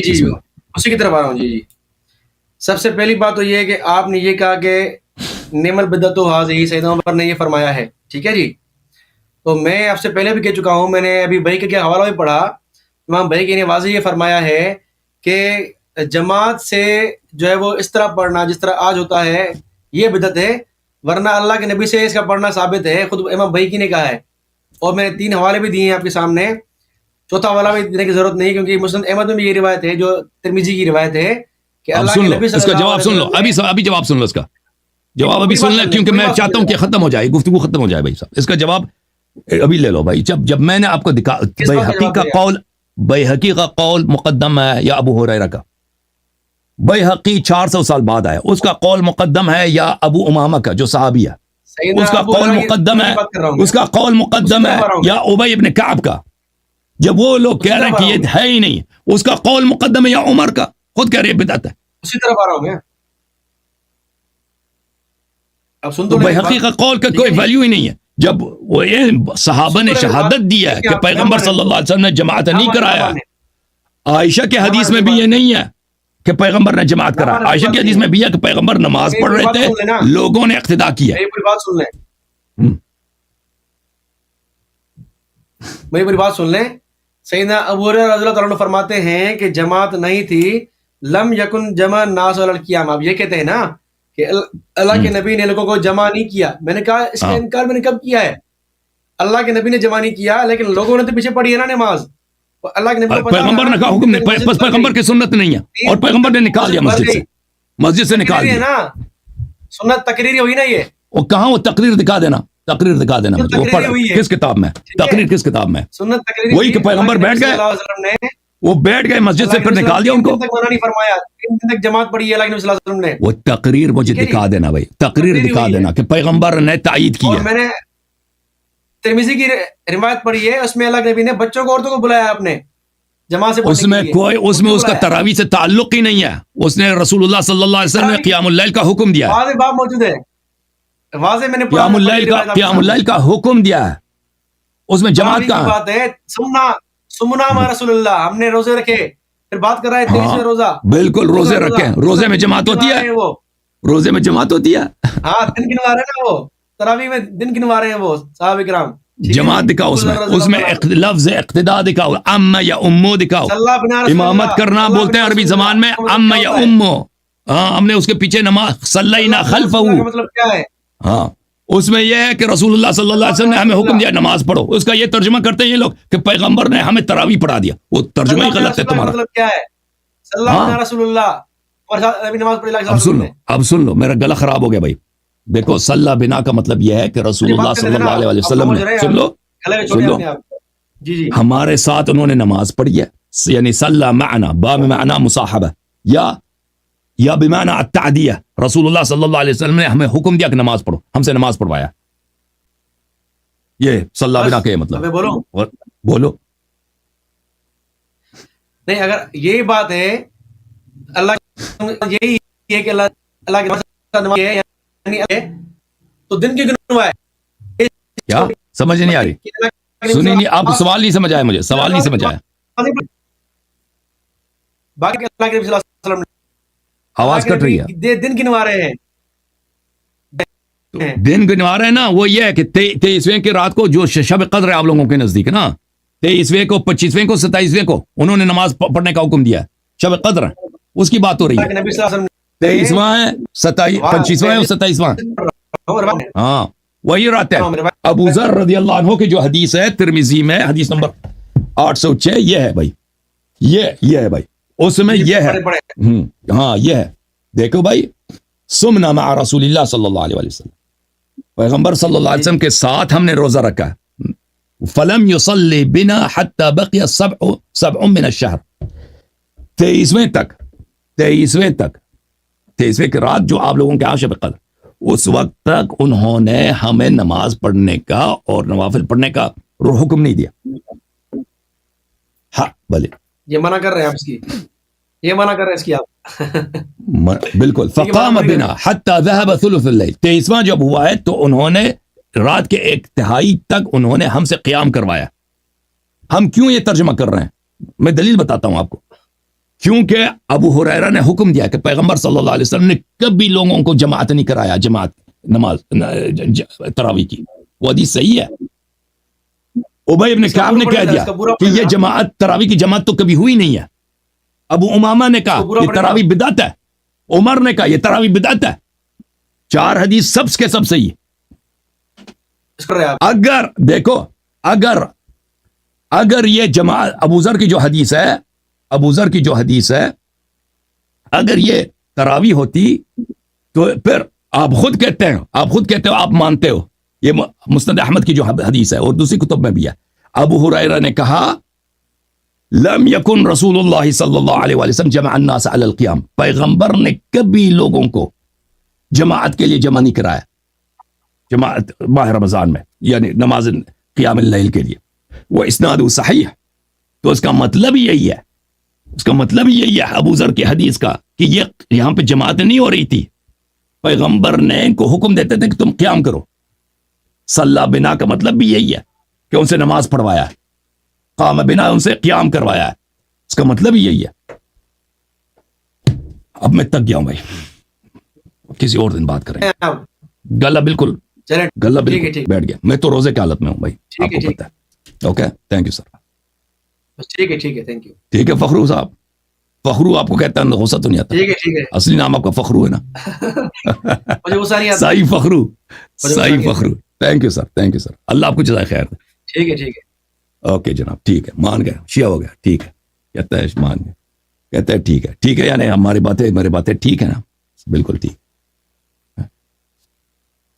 [SPEAKER 2] اسی کی طرف آ رہا ہوں. جی سب سے پہلی بات تو یہ ہے کہ آپ نے یہ کہا کہ نعم البدعۃ ھذہ سیدنا عمر نے یہ فرمایا ہے. ٹھیک ہے جی. تو میں آپ سے پہلے بھی کہہ چکا ہوں. میں نے ابھی بھائی کا حوالہ بھی پڑھا. امام بھائی کی نے واضح یہ فرمایا ہے کہ جماعت سے جو ہے وہ اس طرح پڑھنا جس طرح آج ہوتا ہے یہ بدعت ہے ورنہ اللہ کے نبی سے اس کا پڑھنا ثابت ہے. خود امام بھائی کی نے کہا ہے. اور میں نے 3 حوالے بھی دیے ہیں آپ کے سامنے. چوتھا حوالہ بھی دینے کی ضرورت نہیں کیونکہ مسند احمد میں بھی یہ روایت ہے جو ترمذی کی روایت ہے کہ اللہ کے نبی
[SPEAKER 1] اس کا جواب سن لو. ابھی جواب سن لو. اس کا جواب ابھی سن لیں کیونکہ میں چاہتا ہوں کہ ختم ہو جائے گفتگو ختم ہو جائے بھائی صاحب. اس کا جواب ابھی لے لو بھائی. جب میں نے آپ کو دکھا بیہقی کا قول مقدم ہے یا ابو ہریرہ کا. بیہقی 400 سال بعد آیا. اس کا قول مقدم ہے یا ابو امامہ کا جو صحابی ہے اس کا قول مقدم ہے. اس کا قول مقدم ہے یا ابی ابن کعب کا. جب وہ لوگ کہہ رہے ہیں کہ یہ ہے ہی نہیں اس کا قول مقدم ہے یا عمر کا. خود کہہ رہے ہیں بدعت ہے.
[SPEAKER 2] اسی طرف آ رہا ہوں میں. اب سن تو
[SPEAKER 1] بیہقی کا قول کا کوئی ویلیو ہی نہیں ہے. جب وہ صحابہ نے شہادت دیا ہے کہ پیغمبر صلی اللہ علیہ وسلم نے جماعت نہیں کرایا. عائشہ کے حدیث میں بھی یہ نہیں ہے کہ پیغمبر نے جماعت کرا. عائشہ کی حدیث میں بھی ہے کہ پیغمبر نماز پڑھ رہے تھے لوگوں نے اقتدا کیا.
[SPEAKER 2] میری پوری بات سن لیں. سیدنا ابو ہریرہ رضی اللہ عنہ فرماتے ہیں کہ جماعت نہیں تھی. لم یکن جمع الناس علی القیام. آپ یہ کہتے ہیں نا کہ اللہ کے نبی نے لوگوں کو جمع نہیں کیا. میں نے کہا اس کا انکار میں نے کب کیا ہے. اللہ کے نبی نے جمع نہیں کیا لیکن لوگوں نے تو پیچھے پڑھی ہے نا نماز. اللہ کے نبی
[SPEAKER 1] پیغمبر نے کہا حکم نہیں بس پیغمبر کی سنت نہیں ہے اور پیغمبر نے نکال دیا مسجد سے نکال دیا نا.
[SPEAKER 2] سنت تقریری ہوئی نا. یہ
[SPEAKER 1] وہ کہاں وہ تقریر دکھا دینا مجھے. وہ پڑھ کس کتاب میں تقریر کس کتاب میں
[SPEAKER 2] سنت تقریری
[SPEAKER 1] وہی کہ پیغمبر بیٹھ گئے وہ بیٹھ گئے مسجد سے پھر نکال دیا ان کو.
[SPEAKER 2] جماعت پڑھی ہے اللہ کے نبی صلی اللہ علیہ وسلم نے.
[SPEAKER 1] وہ تقریر مجھے دکھا دینا بھائی. تقریر دکھا دینا کہ پیغمبر نے تائید کی ہے.
[SPEAKER 2] میں نے ترمذی کی روایت پڑھی ہے اس میں اللہ کے نبی نے بچوں کو عورتوں کو بلایا آپ نے جماعت سے
[SPEAKER 1] اس میں کوئی اس میں اس کا تراویح سے تعلق ہی نہیں ہے. اس نے رسول اللہ صلی اللہ علیہ وسلم نے قیام اللیل کا حکم دیا ہے.
[SPEAKER 2] واضح باب موجود ہے, واضح میں نے
[SPEAKER 1] قیام اللیل کا حکم دیا ہے. اس میں جماعت کا
[SPEAKER 2] بات ہے. سمنا ما رسول اللہ, ہم نے روزے رکھے, پھر بات کر رہا ہے 23 روزہ.
[SPEAKER 1] بالکل روزے رکھے, روزے میں جماعت ہوتی ہے, روزے میں جماعت ہوتی ہے.
[SPEAKER 2] ہاں دن گنوا رہے ہیں نا, وہ تراویح میں دن گنوا رہے ہیں وہ صحابہ کرام.
[SPEAKER 1] جماعت دکھاؤ, اس میں لفظ اقتداء دکھاؤ, ام یا امو دکھاؤ. امامت کرنا بولتے ہیں عربی زبان میں ام یا امو. ہاں ہم نے اس کے پیچھے نماز صلینا خلفہ.
[SPEAKER 2] مطلب کیا ہے؟
[SPEAKER 1] ہاں اس میں یہ ہے کہ رسول اللہ صلی اللہ علیہ وسلم نے ہمیں حکم دیا نماز پڑھو. اس کا یہ ترجمہ کرتے ہیں یہ لوگ کہ پیغمبر نے ہمیں تراویح پڑھا دیا. وہ ترجمہ ہی غلط ہے تمہارا.
[SPEAKER 2] مطلب کیا ہے صلی اللہ علیہ رسول اللہ اور نبی نماز پڑھی.
[SPEAKER 1] اب سن لو, میرا گلا خراب ہو گیا بھائی. دیکھو صلی بنا کا مطلب یہ ہے کہ رسول اللہ صلی اللہ علیہ وسلم نے, سن لو
[SPEAKER 2] جی
[SPEAKER 1] ہمارے ساتھ انہوں نے نماز پڑھی ہے. یعنی صلی معنا, با میں معنی مصاحبہ یا بمعنی التعدیہ. رسول اللہ صلی اللہ علیہ وسلم نے ہمیں حکم دیا کہ نماز پڑھو, ہم سے نماز پڑھوایا. یہ صلی بنا کا مطلب. بولو
[SPEAKER 2] نہیں, اگر یہی بات ہے اللہ یہی ہے کہ اللہ کے تو دن کی گنوا ہے.
[SPEAKER 1] کیا سمجھ نہیں آ رہی؟ سنی نہیں, آپ سوال نہیں سمجھ آیا, مجھے سوال نہیں سمجھ آیا.
[SPEAKER 2] باقی اللہ کے نبی صلی اللہ علیہ وسلم
[SPEAKER 1] آواز کٹ رہی ہے.
[SPEAKER 2] دن گنوا رہے ہیں,
[SPEAKER 1] دن گنوا رہے ہیں نا, وہ یہ ہے کہ 23ویں کی رات کو جو شب قدر ہے آپ لوگوں کے نزدیک نا, 23ویں کو 25ویں کو 27ویں کو انہوں نے نماز پڑھنے کا حکم دیا ہے. شب قدر اس کی بات ہو رہی ہے. 23واں ہے, 25واں ہے, 27واں. ہاں وہی رات ہے. ابو ذر رضی اللہ عنہ کی جو حدیث ہے ترمذی میں حدیث نمبر 806, یہ ہے بھائی, یہ ہے بھائی. اس میں یہ ہے, ہاں یہ ہے. دیکھو بھائی, سمنا مع رسول اللہ صلی اللہ علیہ وسلم, پیغمبر صلی اللہ علیہ وسلم کے ساتھ ہم نے روزہ رکھا ہے. فلم يصلي بنا حتى بقي سبع من الشهر. 23ویں تک 23ویں کی رات جو آپ لوگوں کے یہاں شب قدر, اس وقت تک انہوں نے ہمیں نماز پڑھنے کا اور نوافل پڑھنے کا حکم نہیں دیا. ہاں بھلے
[SPEAKER 2] یہ منع کر رہے ہیں آپ اس کی, یہ منع کر رہے ہیں اس کی آپ.
[SPEAKER 1] بالکل. فقام بنا حتى ذهب ثلث الليل. 23واں جب ہوا ہے تو انہوں نے رات کے 1/3 تک انہوں نے ہم سے قیام کروایا. ہم کیوں یہ ترجمہ کر رہے ہیں, میں دلیل بتاتا ہوں آپ کو. کیونکہ ابو ہریرہ نے حکم دیا کہ پیغمبر صلی اللہ علیہ وسلم نے کبھی لوگوں کو جماعت نہیں کرایا, جماعت نماز تراویح کی. وہ حدیث صحیح ہے. ابی ابن کعب نے کہہ دیا کہ یہ جماعت تراویح کی جماعت تو کبھی ہوئی نہیں ہے. ابو امامہ نے کہا یہ تراویح بدعت ہے. عمر نے کہا یہ تراویح بدعت ہے. 4 حدیث سب کے سب صحیح ہے. اگر دیکھو, اگر یہ جماعت ابو ذر کی جو حدیث ہے, اگر یہ تراویح ہوتی تو پھر آپ خود کہتے ہو آپ مانتے ہو, یہ مسند احمد کی جو حدیث ہے اور دوسری کتب میں بھی ہے. ابو ہریرہ نے کہا لم یکن رسول اللہ صلی اللہ علیہ وسلم جمع الناس علی القیام. پیغمبر نے کبھی لوگوں کو جماعت کے لیے جمع نہیں کرایا, جماعت ماہ رمضان میں, یعنی نماز قیام اللیل کے لیے. وہ اسناد صحیح ہے. تو اس کا مطلب یہی ہے, ابو ذر کی حدیث کا, کہ یہ یہاں پہ جماعت نہیں ہو رہی تھی. پیغمبر نے ان کو حکم دیتے تھے کہ تم قیام کرو. صلی بنا کا مطلب بھی یہی ہے کہ ان سے نماز پڑھوایا ہے. قام بنا ان سے قیام کروایا ہے. اس کا مطلب ہی یہی ہے. اب میں تک گیا ہوں بھائی, کسی اور دن بات کریں. گلا بالکل بیٹھ گیا. میں تو روزے کی حالت میں ہوں بھائی, آپ کو پتہ ہے. Okay, thank you sir.
[SPEAKER 2] ٹھیک ہے, تھینک یو.
[SPEAKER 1] ٹھیک ہے فخرو صاحب. فخرو آپ کو کہتا ہے, غصہ تو نہیں آتا.
[SPEAKER 2] ٹھیک ہے.
[SPEAKER 1] اصلی نام آپ کا فخرو ہے نا.
[SPEAKER 2] مجھے غصہ نہیں آتا.
[SPEAKER 1] صحیح فخرو. Thank you sir. اللہ آپ کو جزائے خیر دے.
[SPEAKER 2] ٹھیک ہے.
[SPEAKER 1] اوکے جناب, ٹھیک ہے, مان گیا, شیعہ ہو گیا, ٹھیک ہے. کہتا ہے مان گیا, کہتا ہے ٹھیک ہے, یعنی ہماری باتیں ٹھیک ہے نا, بالکل ٹھیک.